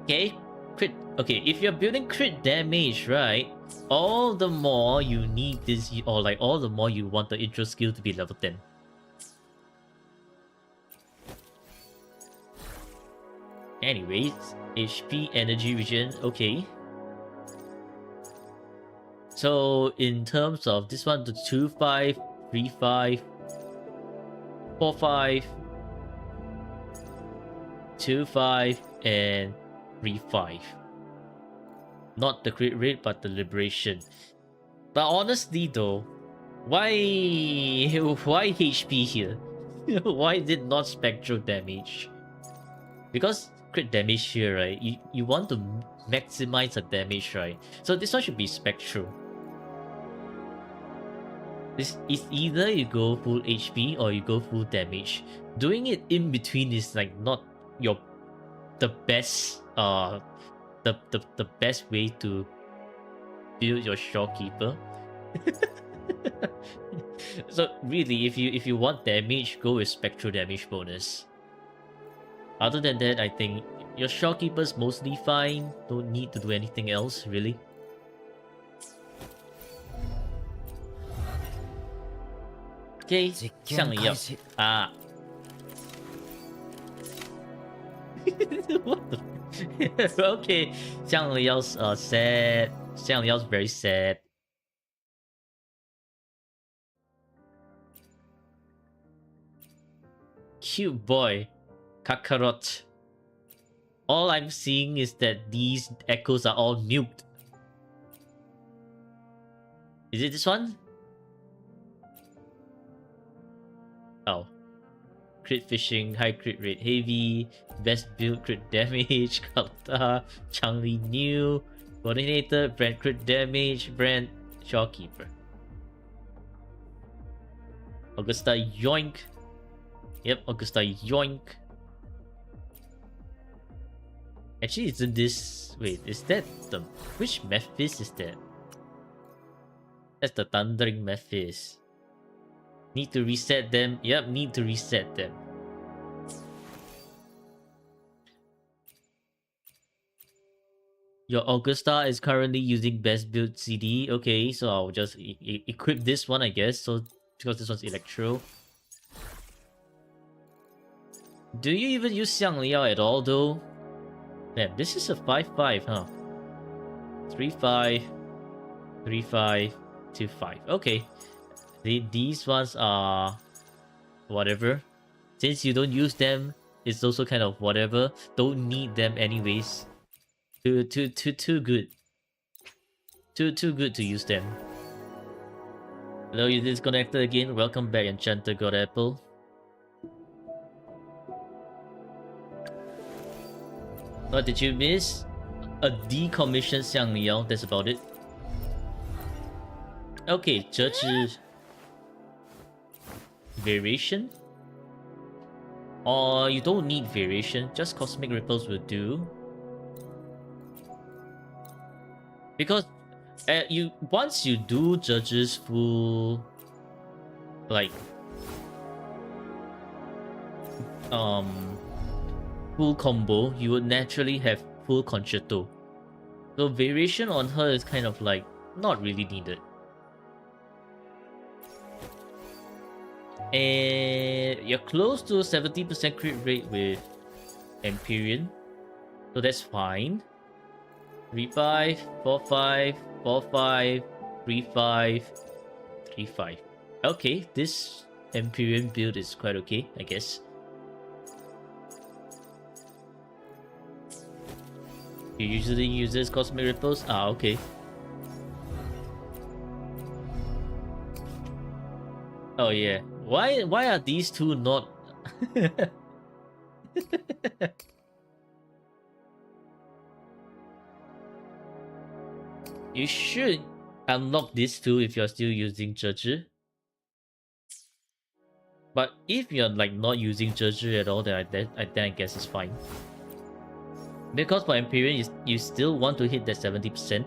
okay, crit. Okay, if you're building crit damage, right, all the more you need this, or like all the more you want the intro skill to be level 10. Anyways, HP, energy regen, okay. So in terms of this one, the 2-5, 3-5, 4-5, 2-5, and 3-5. Not the crit rate, but the liberation. But honestly though, why HP here? Why did not spectral damage? Because crit damage here, right? You want to maximize the damage, right? So this one should be spectral. This is either you go full HP or you go full damage. Doing it in between is like not the best the best way to build your Shopkeeper. So really, if you want damage, go with spectral damage bonus. Other than that, I think your Shopkeeper's mostly fine. Don't need to do anything else, really. Okay, 向你要 ah. What the? Okay, 向你要 sad. 向你要 very sad. Cute boy, Kakarot. All I'm seeing is that these echoes are all nuked. Is it this one? Oh. Crit fishing, high crit rate heavy, best build crit damage, Kalta, Changli new, coordinator, brand crit damage, brand Shopkeeper. Augusta yoink. Yep, Augusta yoink. Actually, isn't this... Wait, is that the... Which Memphis is that? That's the Thundering Memphis. Need to reset them. Yep, need to reset them. Your Augusta is currently using best build CD. Okay, so I'll just equip this one, I guess. So because this one's Electro. Do you even use Xiang Liao at all, though? Damn, this is a 5-5, huh? 3-5, 3-5, 2-5. Okay. These ones are whatever. Since you don't use them, it's also kind of whatever. Don't need them anyways. Too good. Too good to use them. Hello, you disconnected again. Welcome back, Enchanter God Apple. What did you miss? A decommissioned Xiang Liao, that's about it. Okay, judges variation. Or you don't need variation, just cosmic ripples will do. Because you once you do judges full like full combo, you would naturally have full concerto. So variation on her is kind of like not really needed. And you're close to 70% crit rate with Empyrean, so that's fine. 3-5, 4-5, 4-5, 3-5, 3-5. Okay, this Empyrean build is quite okay, I guess. He usually uses Cosmic Ripples? Ah, okay. Oh yeah. Why are these two not... You should unlock these two if you're still using Zhezhi. But if you're like not using Zhezhi at all, then I guess it's fine. Because for Empyrean, you still want to hit that 70%.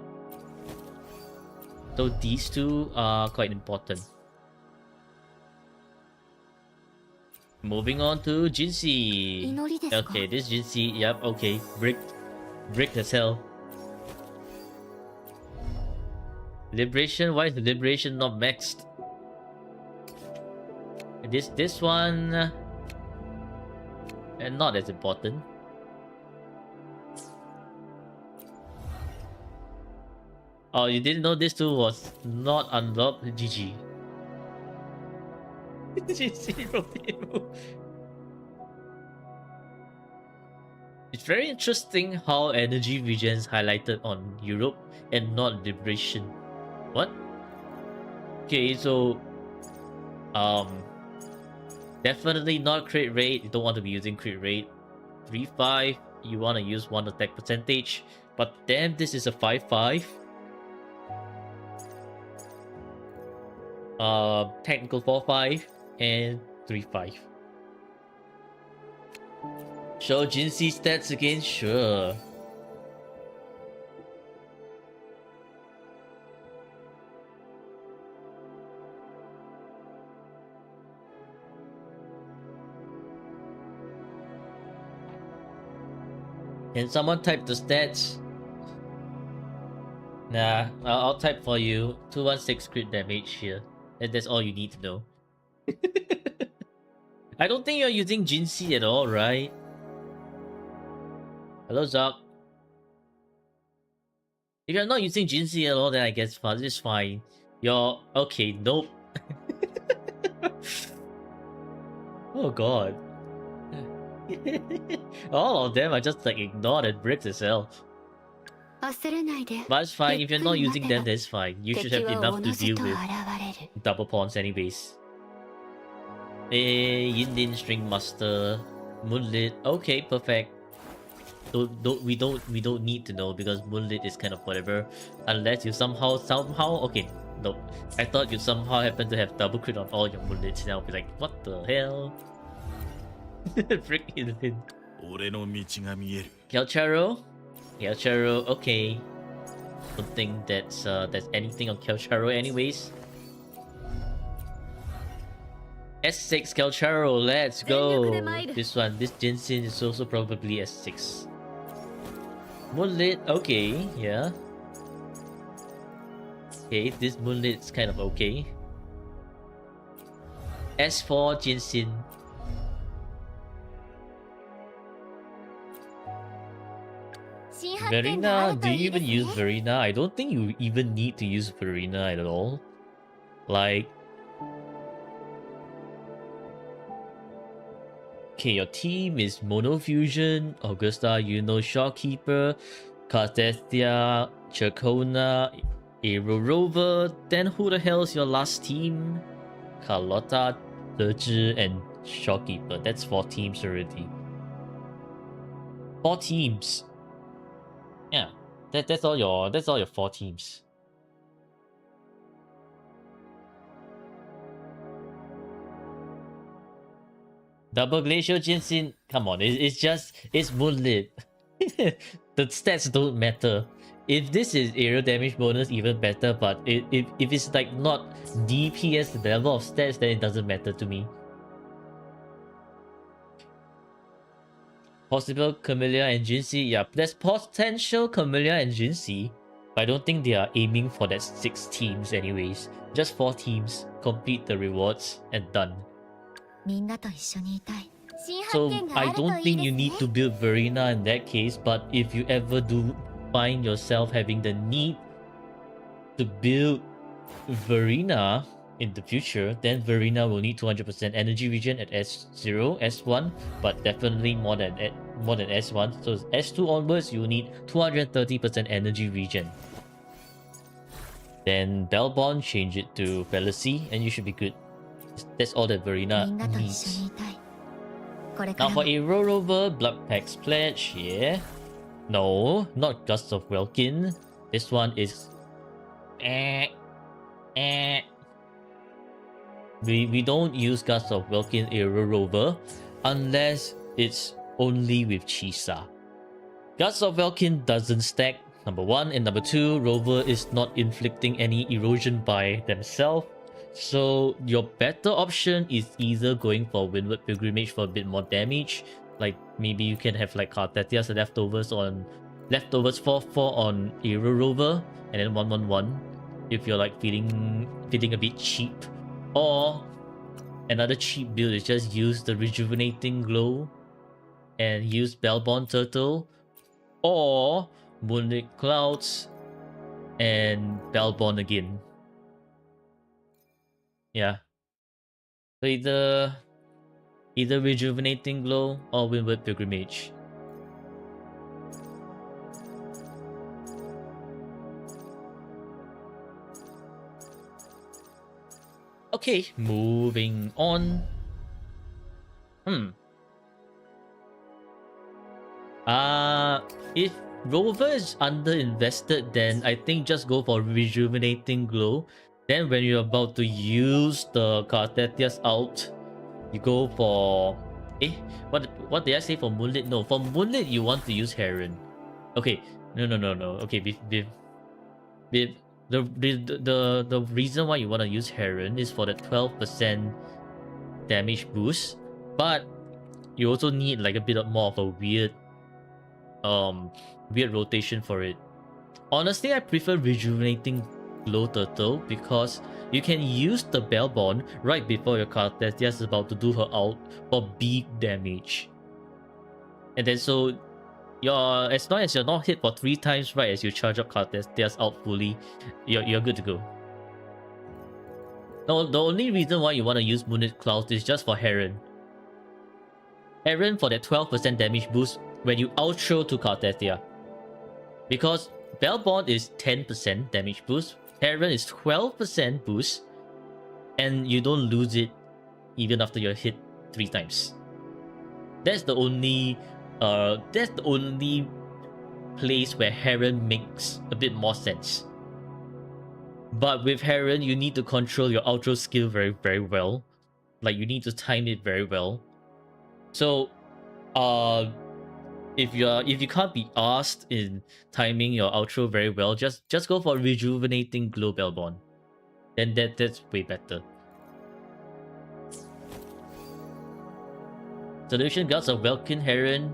So these two are quite important. Moving on to Jinxie. Okay, this Jinxie, yep, okay. Bricked as hell. Liberation, why is the Liberation not maxed? This one... and not as important. Oh, you didn't know this two was not unlocked? GG. It's very interesting how energy regens highlighted on Europe and not Liberation. What? Okay, so definitely not crit rate. You don't want to be using crit rate. 3-5, you want to use 1 attack percentage. But damn, this is a 5-5. Technical 4-5 and 3-5. Show Jinxie stats again? Sure. Can someone type the stats? Nah, I'll type for you. 216 crit damage here. That's all you need to know. I don't think you're using Jinxie at all, right? Hello, Zuck. If you're not using Jinxie at all, then I guess it's fine. You're... okay, nope. Oh god. All of them are just like ignored and bricks itself. But it's fine, if you're not using them, that's fine. You should have enough to deal with double pawns anyways. Yinlin, String Master, Moonlit. Okay, perfect. We don't need to know because Moonlit is kind of whatever. Unless you somehow okay, nope. I thought you somehow happen to have double crit on all your Moonlits, and I'll be like, what the hell? Frick Yinlin. Kelcharo? Kelcharo, okay. Don't think that's anything on Kelcharo anyways. S6 Kelcharo, let's go! This Jinxin is also probably S6. Moonlit, okay, yeah. Okay, this Moonlit's kind of okay. S4 Jinxin. Verena, do you even use Verena? I don't think you even need to use Verena at all. Like... okay, your team is Monofusion, Augusta, Shopkeeper, Cartestia, Chacona, Aero Rover. Then who the hell is your last team? Carlotta, Zhezhi, and Shopkeeper. That's 4 teams already. 4 teams. Yeah, that's all your 4 teams. Double Glacial Jinsin, come on, it's Moonlit. The stats don't matter. If this is aerial damage bonus, even better, but if it's like not DPS level of stats, then it doesn't matter to me. Possible Camellia and Jinxie, yeah, there's potential Camellia and Jinxie, but I don't think they are aiming for that 6 teams anyways. Just 4 teams, complete the rewards, and done. みんなと一緒にいたい。新発 So 見があ I ると don't いい think で you す need ね。 to build Verena in that case, but if you ever do find yourself having the need to build Verena in the future, then Verena will need 200% energy regen at S0, S1, but definitely more than S1. So S2 onwards, you need 230% energy regen. Then Bellbond, change it to Fallacy, and you should be good. That's all that み Verena んなと一緒 needs. にいたい。これか Now ら for も Aero Rover, Blood Pack's Pledge, yeah. No, not Gust of Welkin. This one is... We don't use Gust of Welkin Aero Rover unless it's only with Chisa. Gust of Welkin doesn't stack, number 1, and number 2, Rover is not inflicting any erosion by themselves. So your better option is either going for Windward Pilgrimage for a bit more damage, like maybe you can have like Cartetia's leftovers 4/4 on Aero Rover and then 1/1/1 if you're like feeling a bit cheap. Or another cheap build is just use the Rejuvenating Glow and use Bellbond Turtle, or Moonlit Clouds and Bellbond again. Yeah. So either Rejuvenating Glow or Windward Pilgrimage. Okay, moving on. If Rover is underinvested, then I think just go for Rejuvenating Glow. Then when you're about to use the Cartetia's ult, you go for... What did I say for Moonlit? No, for Moonlit you want to use Heron. Okay, no. Okay, the reason why you want to use Heron is for the 12% damage boost, but you also need like a bit more of a weird rotation for it. Honestly, I prefer Rejuvenating Glow Turtle because you can use the Bellbond right before your Cartesia is about to do her ult for big damage. And then so as long as you're not hit for 3 times right as you charge up Cartesia's ult fully, you're good to go. No, the only reason why you want to use Moonlit Clouds is just for Heron. Heron for that 12% damage boost when you outro to Cartesia. Because Bellbond is 10% damage boost, Heron is 12% boost, and you don't lose it even after you're hit 3 times. That's the only place where Heron makes a bit more sense. But with Heron, you need to control your outro skill very, very well. Like, you need to time it very well. So, if you can't be asked in timing your outro very well, just go for Rejuvenating Glow Bellbond. Then that's way better. Solution Gods of Welkin Heron.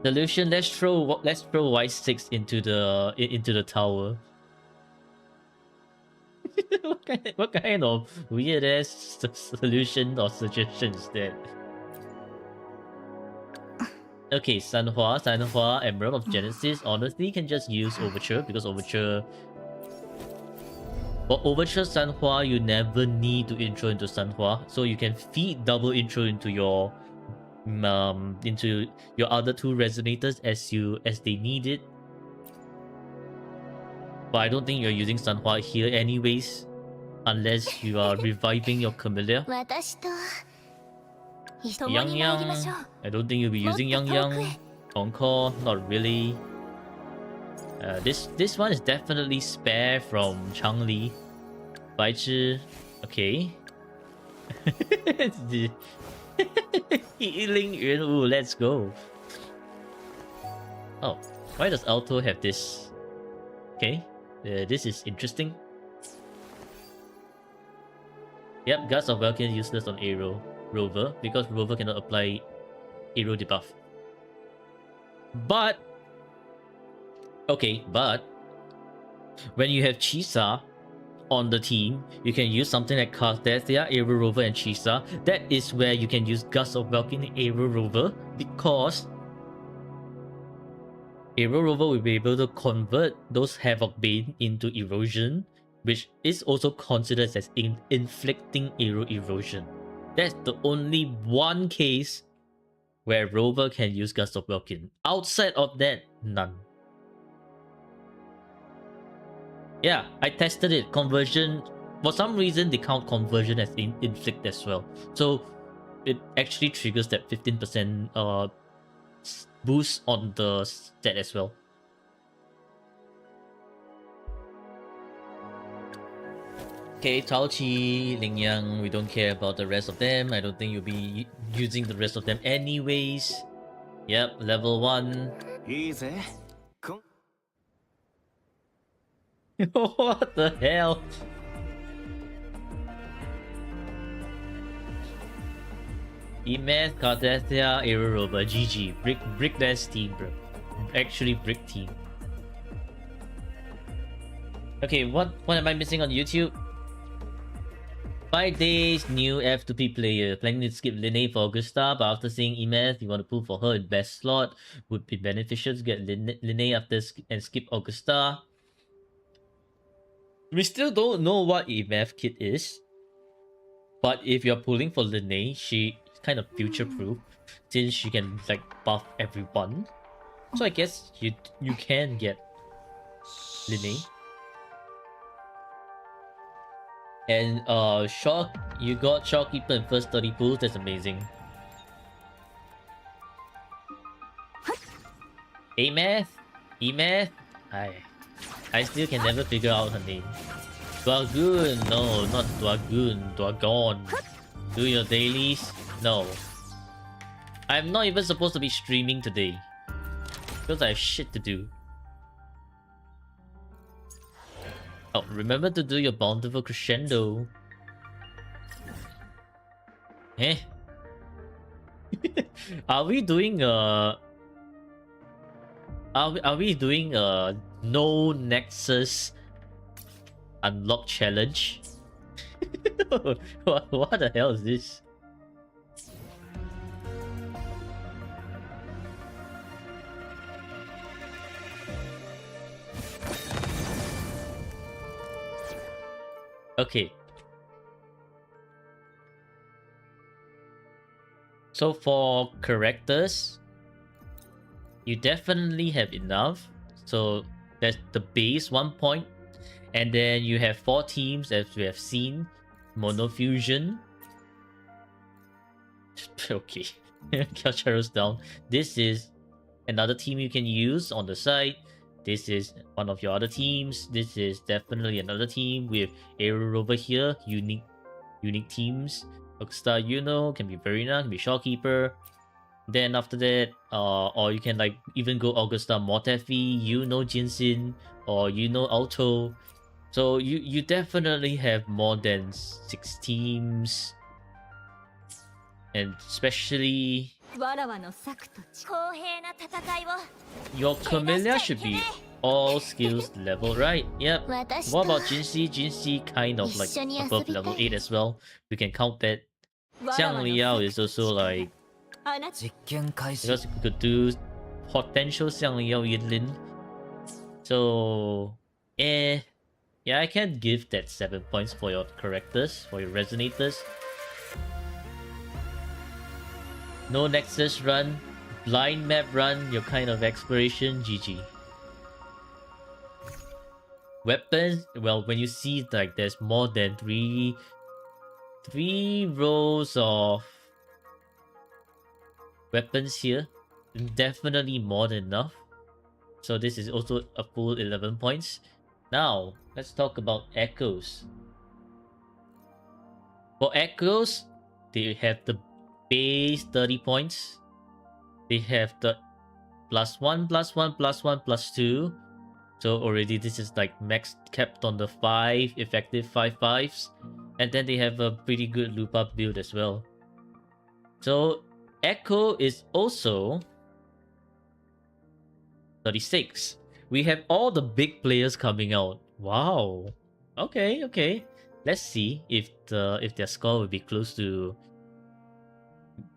Solution, let's throw Y6 into the tower. what kind of weird ass solution or suggestion is that? Okay, Sanhua, Emerald of Genesis. Honestly, can just use Overture because Overture. For Overture Sanhua, you never need to intro into Sanhua, so you can feed double intro into your other 2 resonators as they need it. But I don't think you're using Sanhua here anyways, unless you are reviving your Camellia. 私と一緒 Yang に参りましょう。 Yang, I don't think you'll be using Yang Yang. Encore, not really. This one is definitely spare from Changli. Baichi, okay. Healing Yuan Wu, let's go. Oh, why does Alto have this? Okay, this is interesting. Yep, Guts of Valkyrie useless on Aero Rover because Rover cannot apply Aero debuff. But okay, but when you have Chisa on the team, you can use something like Cardathia, Aero Rover, and Chisa. That is where you can use Guts of Valkyrie Aero Rover because Aero Rover will be able to convert those Havoc Bane into erosion, which is also considered as inflicting Aero erosion. That's the only one case where Rover can use Gust of Welkin. Outside of that, none. Yeah, I tested it. Conversion, for some reason, they count conversion as inflict as well. So it actually triggers that 15% boost on the stat as well. Okay, Tao Chi, Ling Yang, we don't care about the rest of them. I don't think you'll be using the rest of them anyways. Yep, level 1. Easy. What the hell? Emas, Cardathia, Aero Rover, GG. Brick best team, bro. Actually, brick team. Okay, what am I missing on YouTube? 5 days, new F2P player. Planning to skip Linne for Augusta, but after seeing Emas, you want to pull for her in best slot. Would be beneficial to get Linne after and skip Augusta. We still don't know what EMF kit is. But if you're pulling for Linne, she kind of future-proof since she can like buff everyone. So I guess you can get Linne. And you got Shopkeeper in first 30 pulls, that's amazing. Emath? I still can never figure out her name. Dwagoon, no, not Dwagoon, Dwagon. Do your dailies? No. I'm not even supposed to be streaming today. Because I have shit to do. Oh, remember to do your bountiful crescendo. Eh? Are we doing a no Nexus unlock challenge? what the hell is this? Okay. So for characters, you definitely have enough. So that's the base 1 point. And then you have 4 teams as we have seen. Monofusion. Okay. Kelcharo's down. This is another team you can use on the side. This is one of your other teams. This is definitely another team with Aero over here. Unique teams. Rockstar can be Verina, can be Shopkeeper. Then after that, or you can like even go Augusta Mortefi, Jinsin, or Alto. So you definitely have more than 6 teams. And especially your Camellia should be all skills level, right? Yep. What about Jinxi? Jinxi kind of like above level 8 as well. We can count that. Xiang Liao is also like, because you could do potential Xiang Liao Yinlin. So, yeah, I can give that 7 points for your characters, for your resonators. No Nexus run, blind map run, your kind of exploration, GG. Weapons, well, when you see like there's more than three rows of weapons here, definitely more than enough. So this is also a full 11 points. Now, let's talk about Echoes. For Echoes, they have the base 30 points. They have the +1, +1, +1, +2. So already this is like max kept on the 5 effective 5/5s. And then they have a pretty good loop up build as well. So Echo is also 36. We have all the big players coming out. Wow. Okay. Let's see if their score will be close to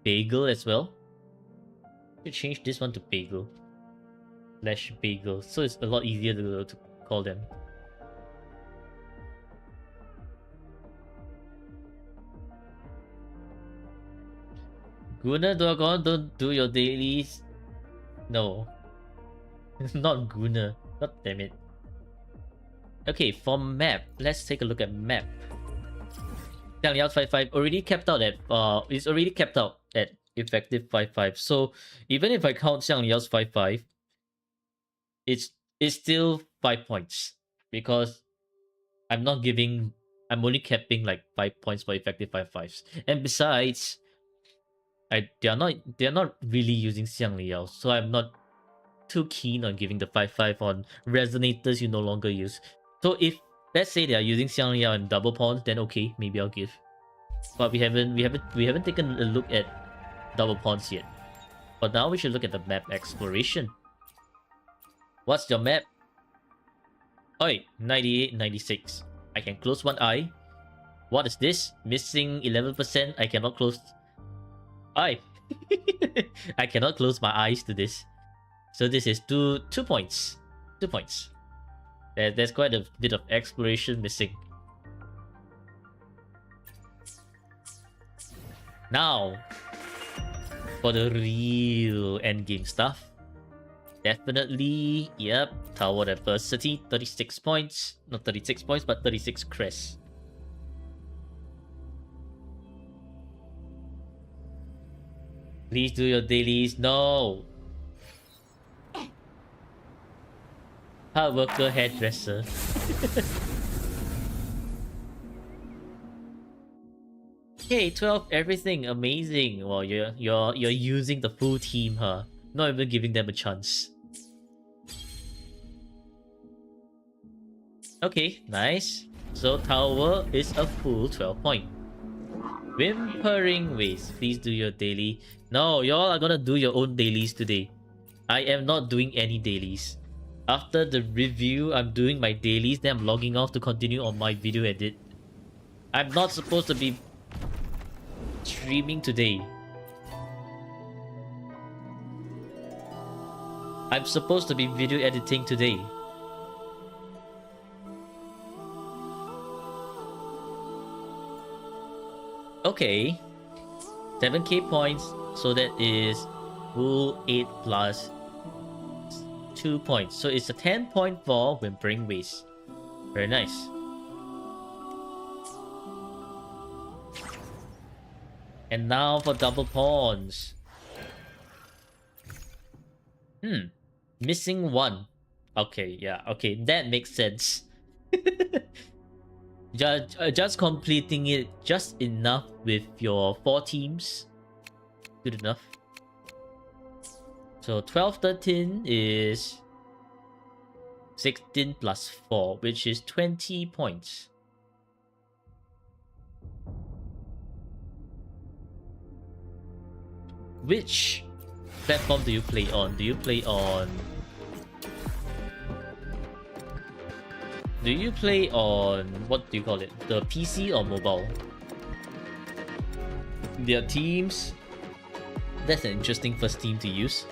Bagel as well. You change this one to Bagel. /Bagel. So it's a lot easier to call them. Gunnar Dragon, don't do your dailies. No. Not Gunnar. God damn it. Okay, for map, let's take a look at map. Xiang Liao's 5/5 already capped out at it's already capped out at effective 5/5. So even if I count Xiang Liao's 5/5, it's still 5 points because I'm only capping like 5 points for effective 5/5s. And besides, they're not really using Xiang Liao, so I'm not too keen on giving the 5/5 on resonators you no longer use. So if let's say they are using Xiang Liao and double pawns, then okay, maybe I'll give. But we haven't taken a look at double pawns yet. But now we should look at the map exploration. What's your map? Oi, 98, 96. I can close one eye. What is this? Missing 11%. I cannot close. Eye. I cannot close my eyes to this. So this is 2 points. 2 points. There's quite a bit of exploration missing. Now, for the real endgame stuff. Definitely, yep, Tower Adversity, 36 points. Not 36 points, but 36 crests. Please do your dailies. No! Hard worker hairdresser. Okay, 12 everything, amazing. Well, you're using the full team, huh? Not even giving them a chance. Okay, nice. So Tower is a full 12 point. Whimpering Waste, please do your daily. No, y'all are gonna do your own dailies today. I am not doing any dailies. After the review, I'm doing my dailies, then I'm logging off to continue on my video edit. I'm not supposed to be streaming today. I'm supposed to be video editing today. Okay. 7k points, so that is full 8 plus 2 points. So it's a 10 point for Whimpering Waste. Very nice. And now for double pawns. Missing 1. Okay, yeah, okay, that makes sense. Just completing it just enough with your 4 teams. Good enough. So 12, 13 is 16 plus 4, which is 20 points. Which platform do you play on? Do you play on what do you call it? The PC or mobile? Their teams. That's an interesting first team to use.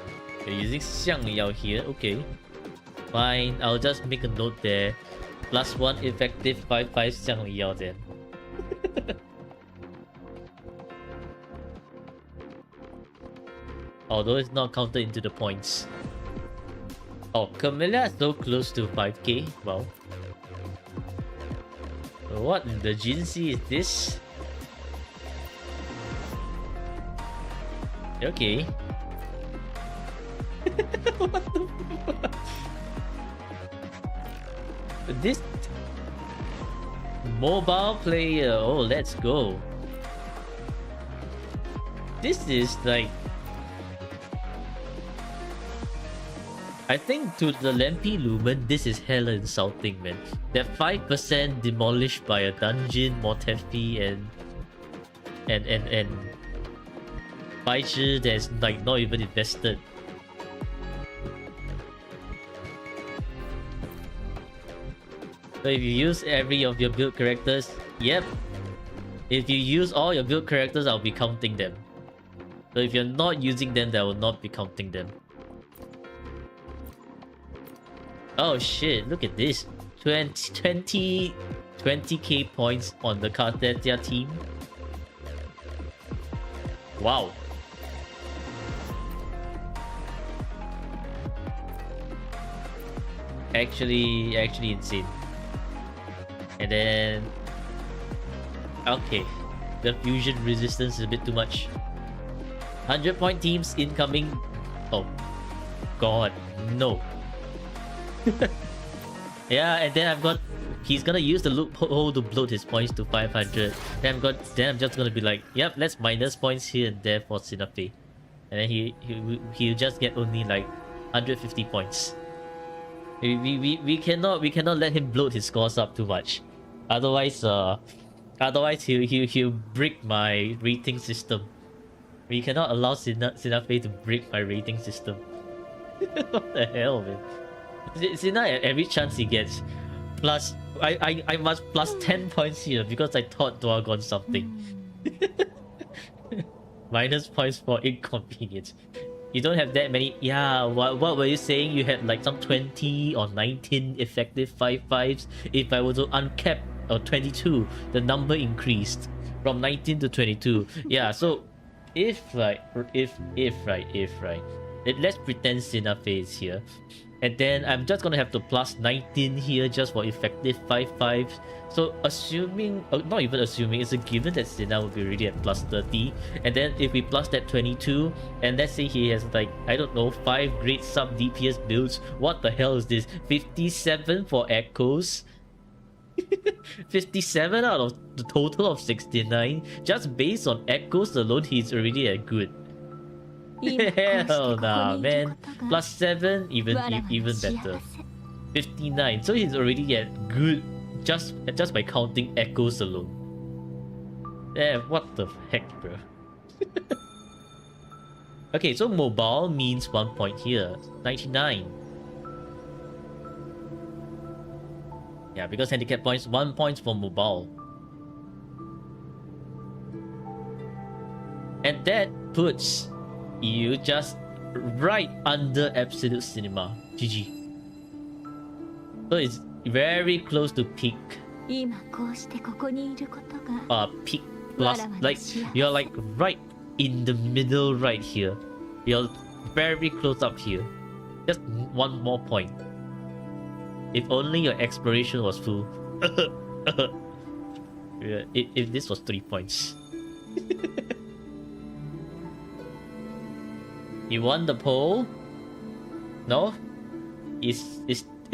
You're using Xiang Liao here, okay. Fine, I'll just make a note there. +1 effective 5/5 Xiang Liao then. Although it's not counted into the points. Oh, Camilla is so close to 5k. Wow. What in the Jinsey is this? Okay. What the fuck? This mobile player. Oh, let's go. This is like, I think to the Lampi Lumen, this is hella insulting, man. That 5% demolished by a dungeon, Mortefi, and Baichi that's like not even invested. So if you use every of your build characters, yep. If you use all your build characters, I'll be counting them. So if you're not using them, I will not be counting them. Oh shit, look at this. 20k points on the Cartetia team. Wow. Actually insane. And then... okay. The fusion resistance is a bit too much. 100-point teams incoming. Oh. God. No. Yeah, and then I've got... he's gonna use the loophole to bloat his points to 500. Then I'm just gonna be like, yep, let's minus points here and there for Sinafe. And then he'll just get only like 150 points. We cannot let him bloat his scores up too much. Otherwise he'll break my rating system. We cannot allow Sinafe to break my rating system. What the hell, man? Sina, at every chance he gets, plus I must plus 10 points here because I taught Dwargon something. Minus points for inconvenience. You don't have that many. Yeah, what were you saying? You had like some 20 or 19 effective 5/5s. If I were to uncap or 22, the number increased from 19 to 22. Yeah, so if let's pretend Sinafe is here. And then I'm just gonna have to plus 19 here just for effective 5/5s. So assuming, not even assuming, it's a given that Sina will be already at plus 30. And then if we plus that 22, and let's say he has like, I don't know, 5 great sub DPS builds. What the hell is this? 57 for Echoes? 57 out of the total of 69? Just based on Echoes alone, he's already at good. Hell nah, man. Plus 7, even better. 59. So he's already at good just by counting echoes alone. Yeah, what the heck, bro? Okay, so mobile means 1 point here. 99. Yeah, because handicap points, 1 point for mobile. And that puts you just right under Absolute Cinema. GG. So it's very close to peak. Peak plus, like, you're like right in the middle right here. You're very close up here. Just 1 more point. If only your exploration was full. Yeah, if this was 3 points. You won the poll? No? It's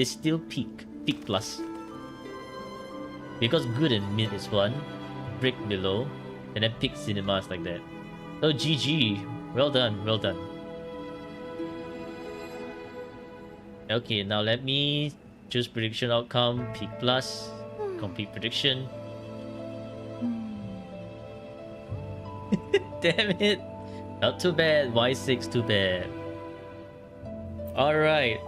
still peak plus. Because good and mid is 1, brick below, and then peak cinema is like that. So GG. Well done. Okay, now let me choose prediction outcome, peak plus, complete prediction. Damn it. Not too bad. Y6 too bad. Alright.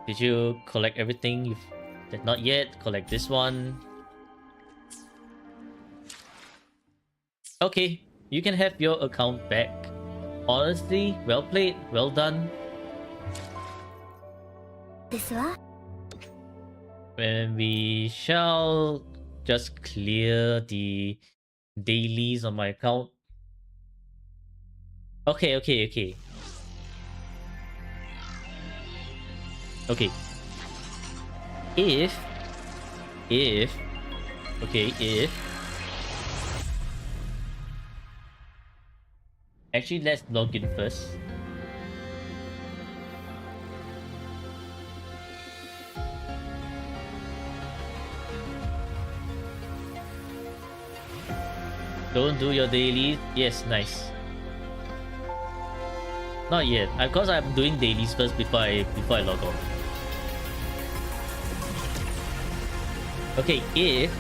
Did you collect everything? Not yet. Collect this one. Okay. You can have your account back. Honestly, well played. Well done. And we shall just clear the dailies on my account. Okay. Okay. If actually, let's log in first. Don't do your dailies. Yes, nice. Not yet. Of course, I'm doing dailies first before I log on. Okay, if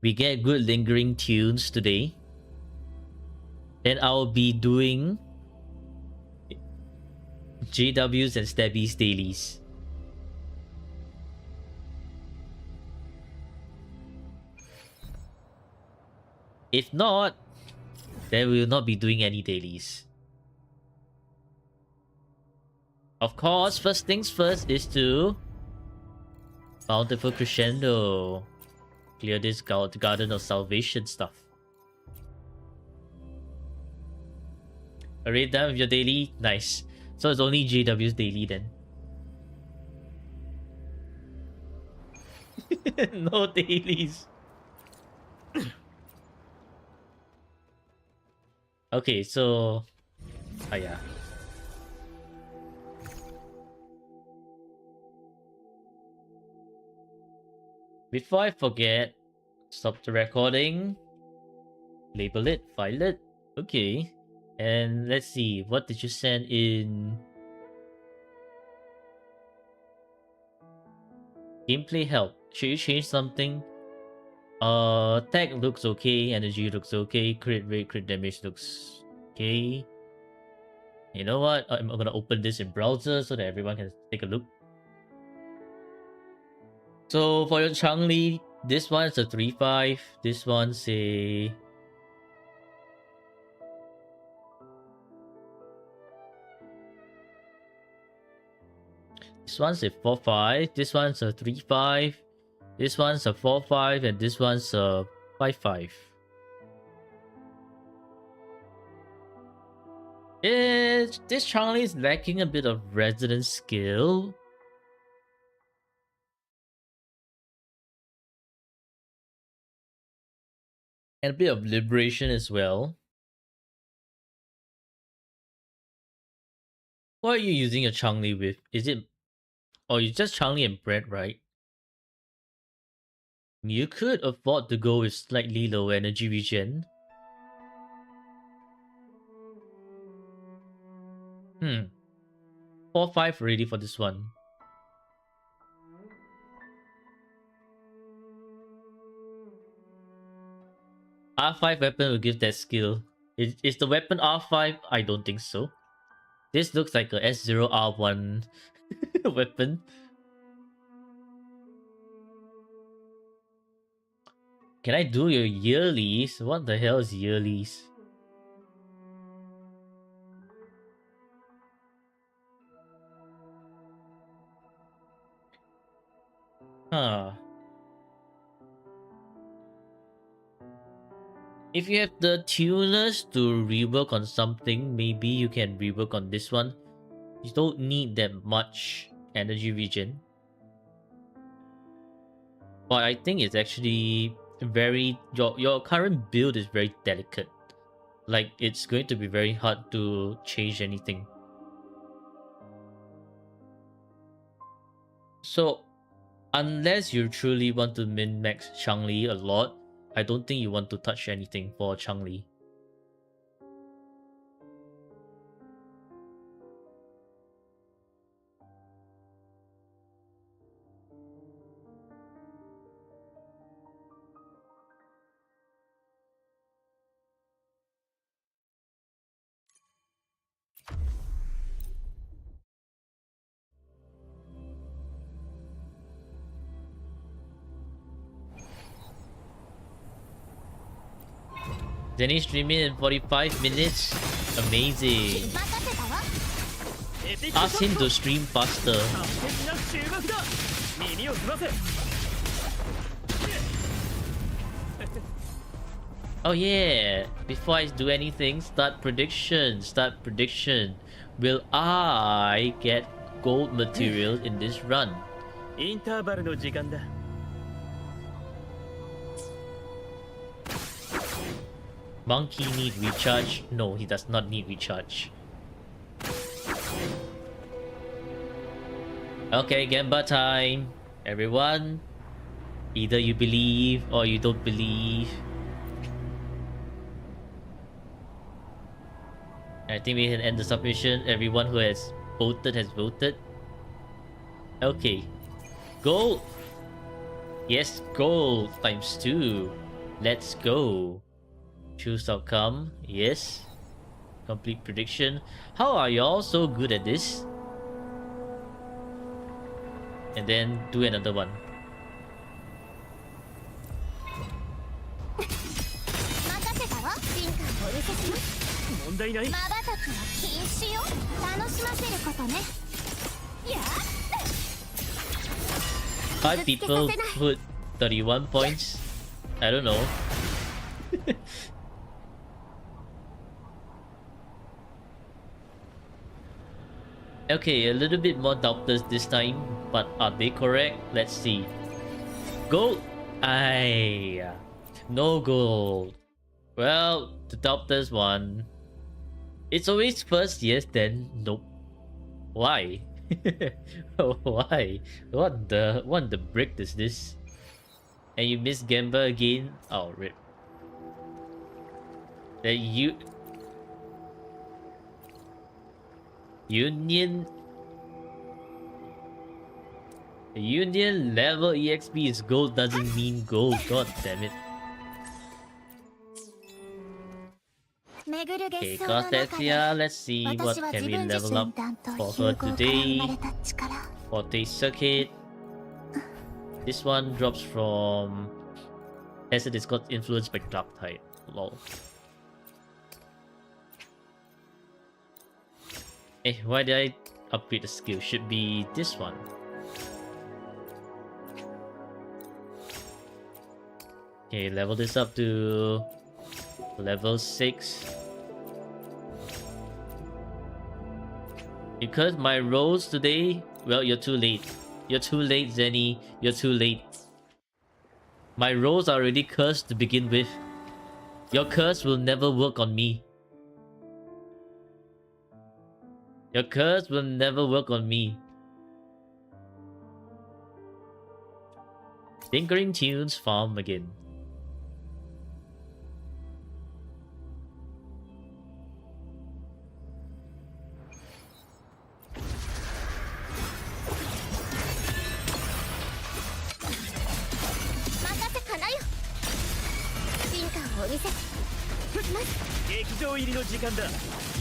we get good lingering tunes today, then I'll be doing JWs and Stabbies dailies. If not, then we will not be doing any dailies. Of course, first things first is to Bountiful Crescendo. Clear this Garden of Salvation stuff. Already done with your daily? Nice. So it's only JW's daily then. No dailies. Okay, so... Oh yeah. Before I forget, stop the recording. Label it, file it. Okay. And let's see, what did you send in? Gameplay help. Should you change something? Tech looks okay, energy looks okay, crit rate, crit damage looks okay. You know what? I'm gonna open this in browser so that everyone can take a look. So for your Changli, this one's a 3-5, this one's a... This one's a 4-5, this one's a 3-5, this one's a 4-5, and this one's a 5-5. This Changli is lacking a bit of resonance skill. And a bit of liberation as well. What are you using your Changli with? Is it... Oh, you just Changli and bread, right? You could afford to go with slightly low energy regen. 4-5 already for this one. R5 weapon will give that skill. Is the weapon R5? I don't think so. This looks like a S0R1 weapon. Can I do your yearlies? What the hell is yearlies? Huh. If you have the tuners to rework on something, maybe you can rework on this one. You don't need that much energy regen. But I think it's actually very... Your current build is very delicate. Like, it's going to be very hard to change anything. So, unless you truly want to min-max Changli a lot, I don't think you want to touch anything for Changli. Denny streaming in 45 minutes? Amazing. Ask him to stream faster. Oh yeah, before I do anything, start prediction. Will I get gold material in this run? インターバルの時間だ。Monkey need recharge? No, he does not need recharge. Okay, Gemba time. Everyone, either you believe or you don't believe. I think we can end the submission. Everyone who has voted has voted. Okay. Gold! Yes, gold times 2. Let's go. Choose outcome. Yes. Complete prediction. How are y'all so good at this? And then do another one. 任せたわ。進化をお見せします。問題ない。瞬きは禁止よ。楽しませることね。やっ 5 people put 31 points. I don't know. Okay, a little bit more doubters this time, but are they correct? Let's see. Gold! Aye. No gold. Well, the doubters won. It's always first yes, then nope. Why? Why? What the brick is this? And you miss Gamba again? Oh, rip. The Union level EXP is gold doesn't mean gold. God damn it. Okay, Costetsia, let's see what can we level up for her today. Forte Circuit. This one drops from Acid is got influenced by Dark type. Lol. Why did I upgrade the skill? Should be this one. Okay, level this up to level 6. Because my rolls today, well, you're too late. You're too late, Zenny. You're too late. My rolls are already cursed to begin with. Your curse will never work on me. Your curse will never work on me. Tinkering Tunes farm again.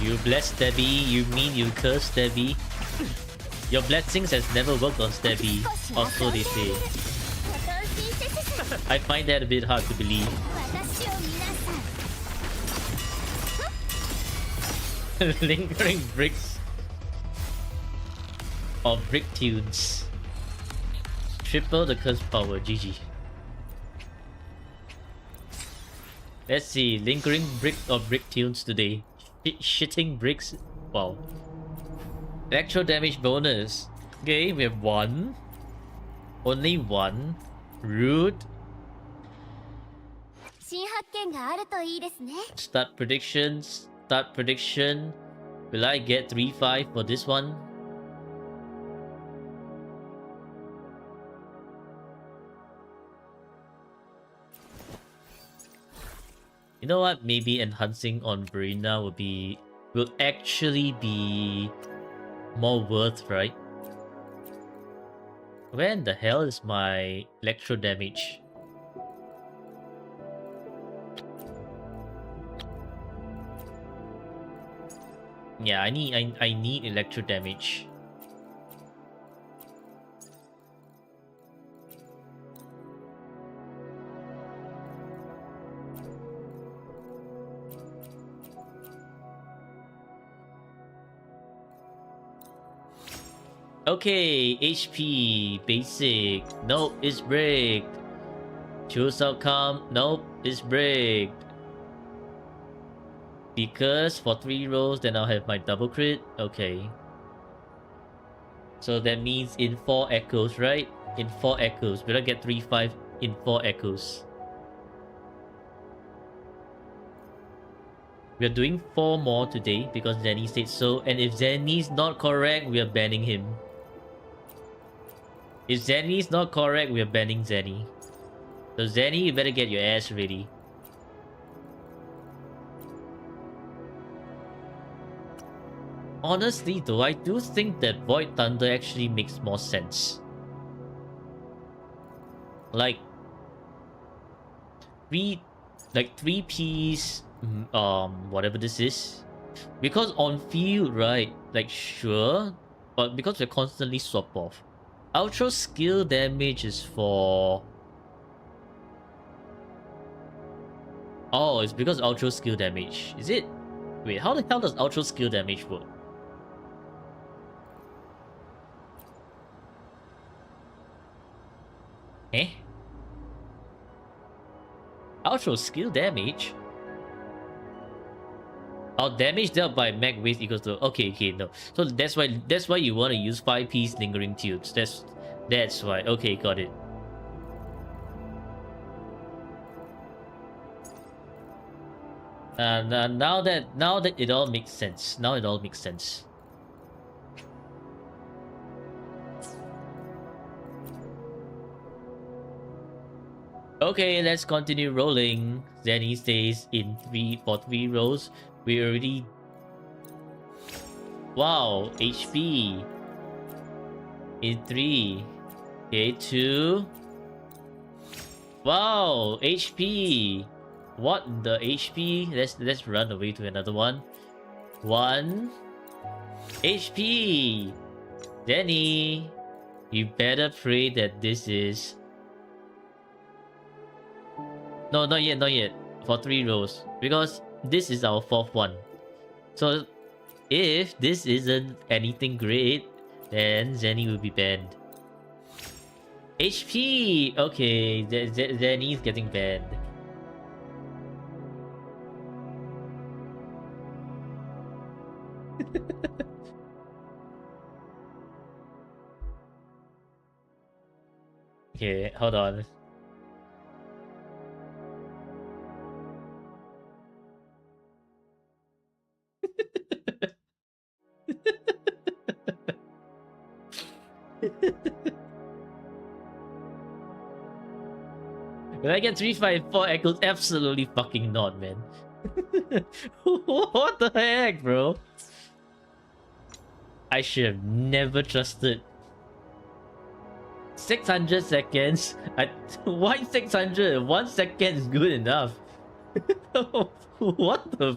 You bless Debbie, you mean you curse Debbie? Your blessings has never worked on Debbie, or so they say. I find that a bit hard to believe. Lingering bricks or brick tunes. Triple the curse power, GG. Let's see, lingering brick or brick tunes today. Shitting bricks. Wow. Electro damage bonus. Okay, we have one. Only one. Rude. Start predictions. Start prediction. Will I get 3-5 for this one? You know what? Maybe enhancing on Brina will actually be more worth, right? Where in the hell is my electro damage? Yeah, I need electro damage. Okay, HP, basic. Nope, it's bricked. Choose outcome. Nope, it's bricked. Because for 3 rolls, then I'll have my double crit. Okay. So that means in 4 echoes, right? In 4 echoes. Will I get 3-5 in 4 echoes? We are doing 4 more today because Zenny said so. And if Zenny's not correct, we are banning him. If Zenny's not correct, we are banning Zenny. So Zenny, you better get your ass ready. Honestly though, I do think that Void Thunder actually makes more sense. Like three piece whatever this is. Because on field, right, like sure, but because we constantly swap off. Ultra skill damage is for... Oh, it's because ultra skill damage. Is it? Wait, how the hell does ultra skill damage work? Eh? Ultra skill damage? Oh, damage dealt by mag waste equals to... Okay, no. So that's why you want to use 5-piece lingering tubes. That's why. Okay, got it. Now that it all makes sense. Now it all makes sense. Okay, let's continue rolling. Zenny stays in for 3 rolls. We already... Wow, HP. In 3. Okay, 2. Wow, HP. What the HP? Let's run away to another one. 1 HP. Zenny, you better pray that this is... No, not yet. For 3 rows. Because this is our 4th one. So, if this isn't anything great, then Zenny will be banned. HP! Okay, Zenny is getting banned. Okay, hold on. When I get 354 echoes, absolutely fucking not, man. What the heck, bro? I should have never trusted. 600 seconds? Why 600? 1 second is good enough. What the...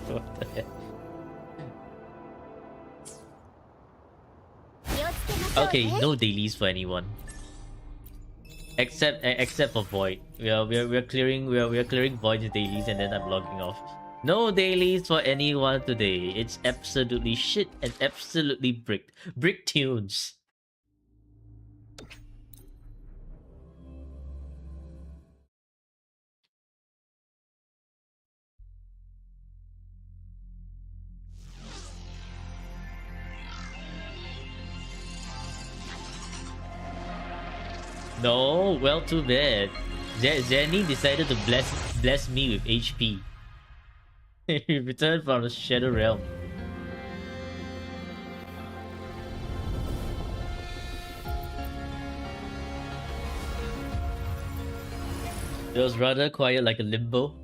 What the heck? Okay, no dailies for anyone. Except for Void. We're clearing Void's dailies and then I'm logging off. No dailies for anyone today. It's absolutely shit and absolutely brick tunes. No, well, too bad. Zenny decided to bless me with HP. He returned from the Shadow Realm. It was rather quiet, like a limbo.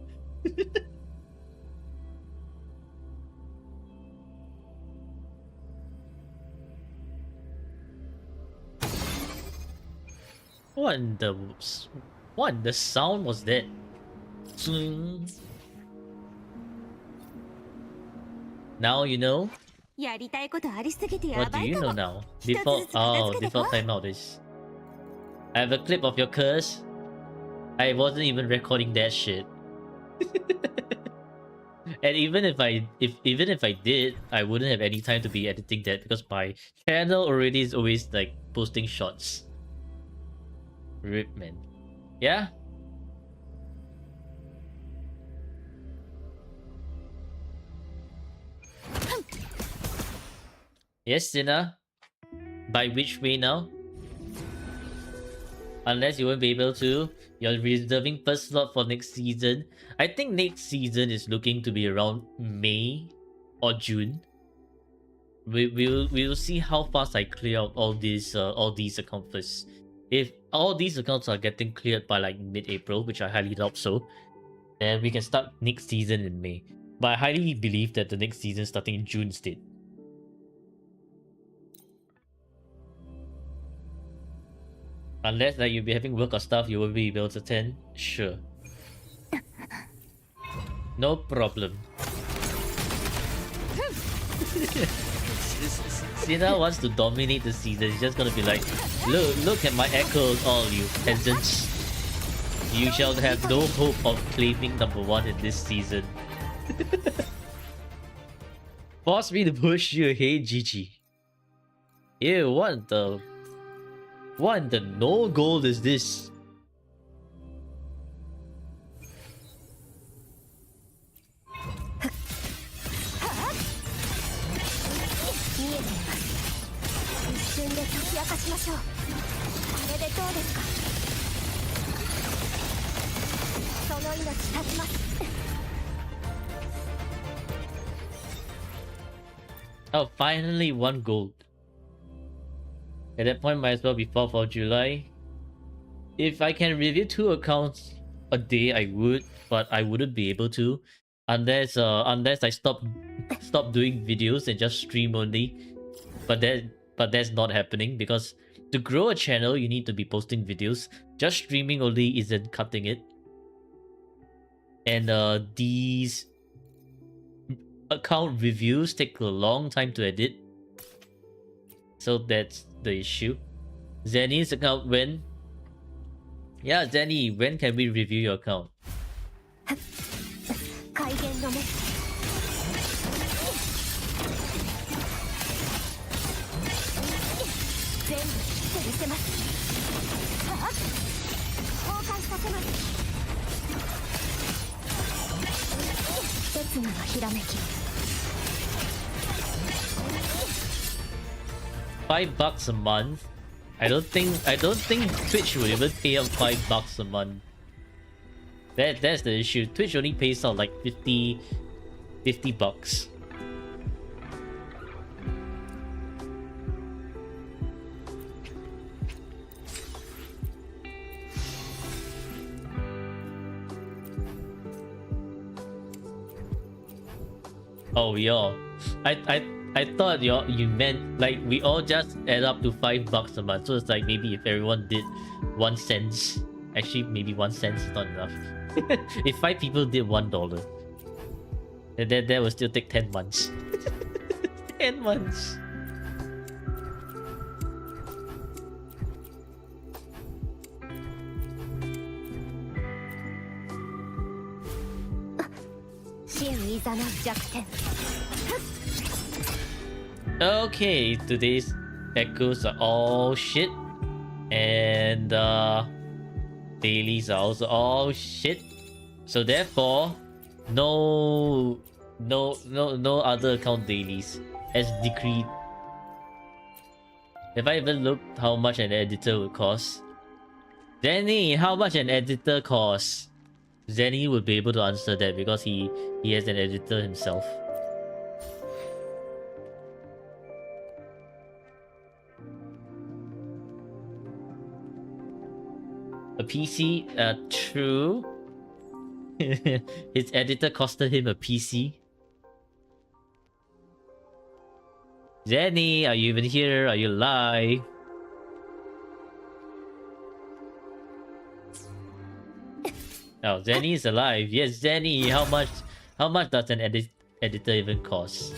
What in the sound was that? Now you know? What do you know now? Default timeout is... I have a clip of your curse. I wasn't even recording that shit. And even if I did, I wouldn't have any time to be editing that because my channel already is always like posting shots. RIP, man. Yeah? Yes, Sinner? By which way now? Unless you won't be able to, you're reserving first slot for next season. I think next season is looking to be around May or June. We'll see how fast I clear out all these accounts first. If all these accounts are getting cleared by like mid-April, which I highly doubt so, Then we can start next season in May. But I highly believe that the next season starting in June instead. Unless like you'll be having work or stuff, you will be able to attend. Sure. No problem. Sina wants to dominate the season. She's just gonna be like, look at my echoes, all you peasants. You shall have no hope of claiming #1 in this season. Force me to push you, hey Gigi. Ew, what the no gold is this? Oh, finally 1 gold. At that point, might as well be 4th of July. If I can review 2 accounts a day, I would, but I wouldn't be able to unless I stop doing videos and just stream only. But that's not happening, because to grow a channel, you need to be posting videos. Just streaming only isn't cutting it. And these account reviews take a long time to edit. So that's the issue. Zenny's account, when? Yeah, Zenny, when can we review your account? $5 a month. I don't think Twitch will even pay out $5 a month. That's the issue. Twitch only pays out like 50 bucks. Oh, yo. I thought you meant like we all just add up to $5 a month. So it's like maybe if everyone did 1 cent, actually maybe 1 cent is not enough. If 5 people did $1, and then that would still take 10 months. 10 months. Okay, today's echoes are all shit, and dailies are also all shit. So therefore, no other account dailies as decreed. Have I even looked how much an editor would cost? Zenny, how much an editor costs? Zenny would be able to answer that because he has an editor himself. A PC? True. His editor costed him a PC. Zenny, are you even here? Are you live? Oh, Zenny is alive. Yes, Zenny. How much does an editor even cost?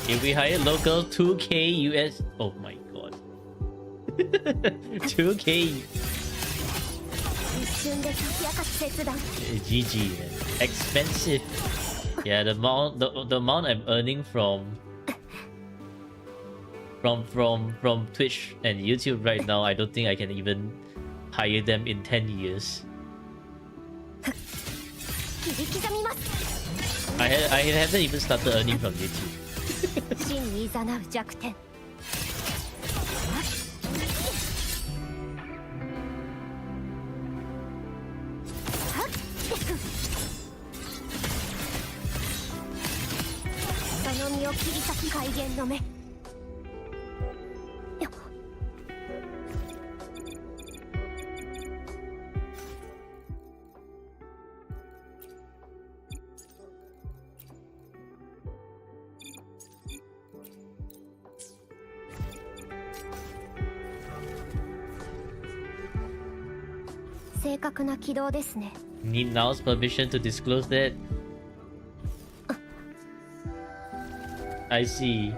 If we hire local, 2k US. Oh my god. 2k. GG, man. Expensive. Yeah, the amount I'm earning from Twitch and YouTube right now, I don't think I can even hire them in 10 years. I haven't even started earning from YouTube. 真に誘う弱点。その身を切り裂く怪現の目。正確な軌道ですね。 Need now's permission to disclose that? I see.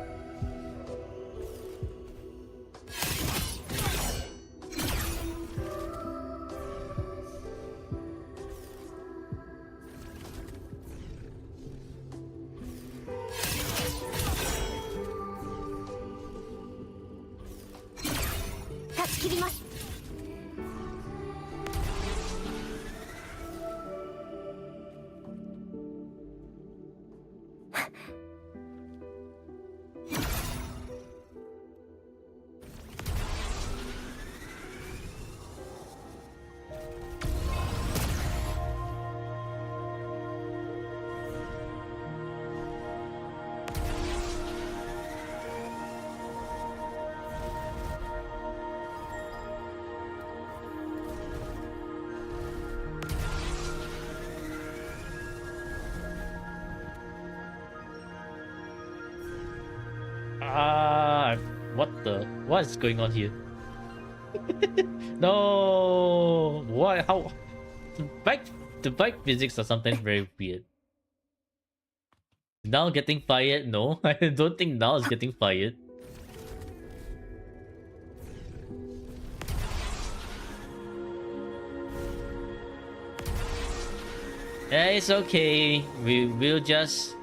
What is going on here? No, why? How? The bike physics are sometimes very weird. Now getting fired? No, I don't think now is getting fired. Yeah, it's okay. We'll just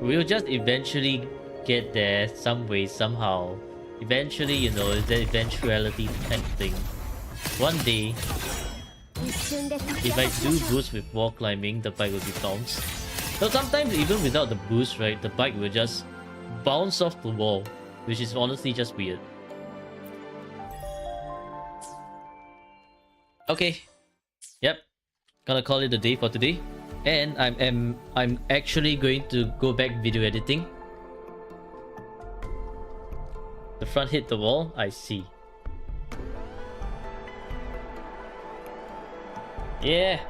eventually get there some way, somehow. Eventually, you know, it's the eventuality kind of thing. One day, if I do boost with wall climbing, the bike will be bounced. So sometimes even without the boost, right, the bike will just bounce off the wall, which is honestly just weird. Okay. Yep. Gonna call it a day for today. And I'm actually going to go back video editing. The front hit the wall, I see. Yeah,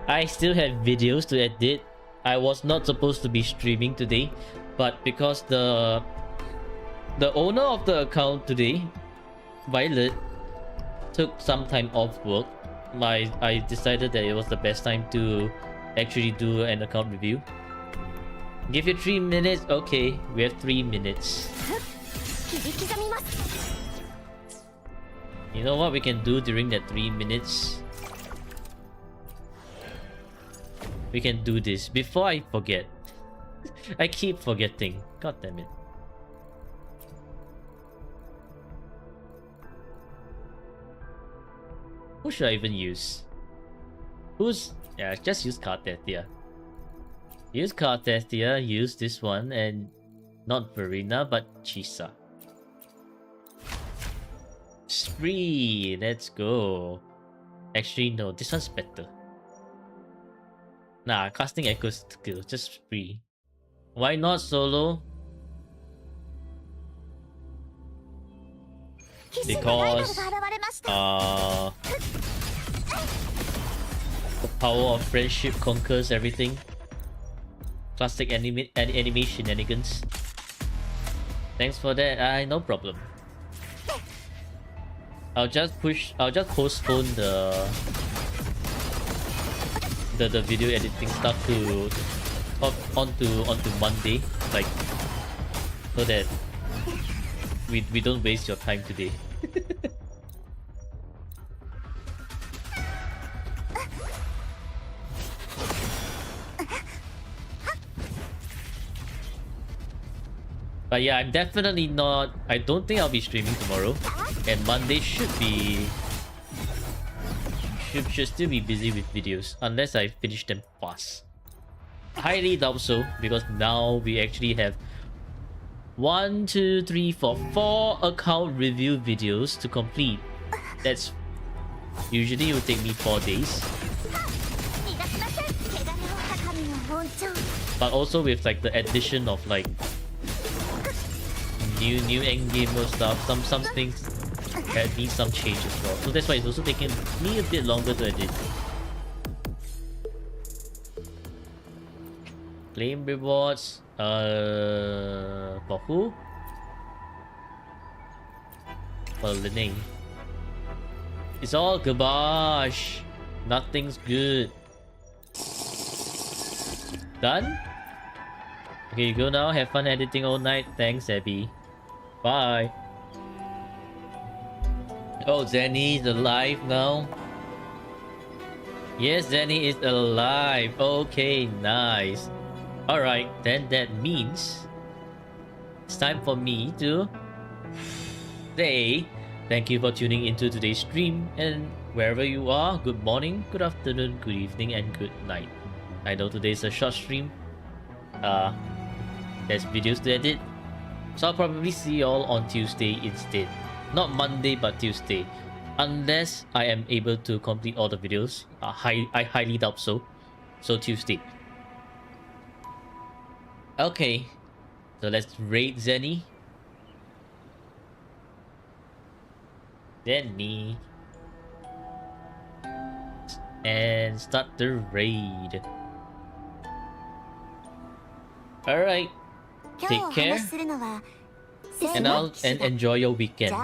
I still have videos to edit. I was not supposed to be streaming today, but because the owner of the account today, Violetta, took some time off work, I decided that it was the best time to actually do an account review. Give you 3 minutes. Okay, we have 3 minutes. You know what we can do during that 3 minutes? We can do this before I forget. I keep forgetting. God damn it. Who should I even use? Yeah, just use Cartestia. Use Cartestia, use this one, and not Verena, but Chisa. Spree, let's go. Actually, no, this one's better. Nah, casting echo skill, just Spree. Why not solo? Because the power of friendship conquers everything. Classic anime shenanigans. Thanks for that. No problem. I'll just postpone the video editing stuff to onto Monday, like, so that we don't waste your time today. But yeah, I'm definitely not. I don't think I'll be streaming tomorrow, and Monday should still be busy with videos unless I finish them fast. Highly doubt so, because now we actually have 1, 2, 3, 4, 4 account review videos to complete. That's usually it would take me 4 days. 逃がしません。汚れを神の恩寵。 But also with like the addition of like new end gamer stuff, some things that need some change as well. So that's why it's also taking me a bit longer to edit. Claim rewards. For who? For Lining. It's all garbage. Nothing's good. Done? Okay, you go now. Have fun editing all night. Thanks, Abby. Bye. Oh, Zenny is alive now. Yes, Zenny is alive. Okay, nice. Alright, then that means it's time for me to say thank you for tuning into today's stream, and wherever you are, good morning, good afternoon, good evening, and good night. I know today's a short stream. There's videos to edit, so I'll probably see y'all on Tuesday instead. Not Monday, but Tuesday. Unless I am able to complete all the videos. I highly doubt so. So Tuesday. Okay, so let's raid Zenny. Zenny. And start the raid. Alright. Take care. And enjoy your weekend.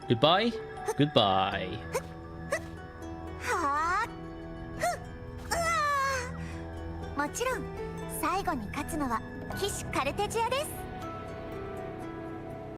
Goodbye. Goodbye. もちろん最後に勝つのは騎士カルテジアです。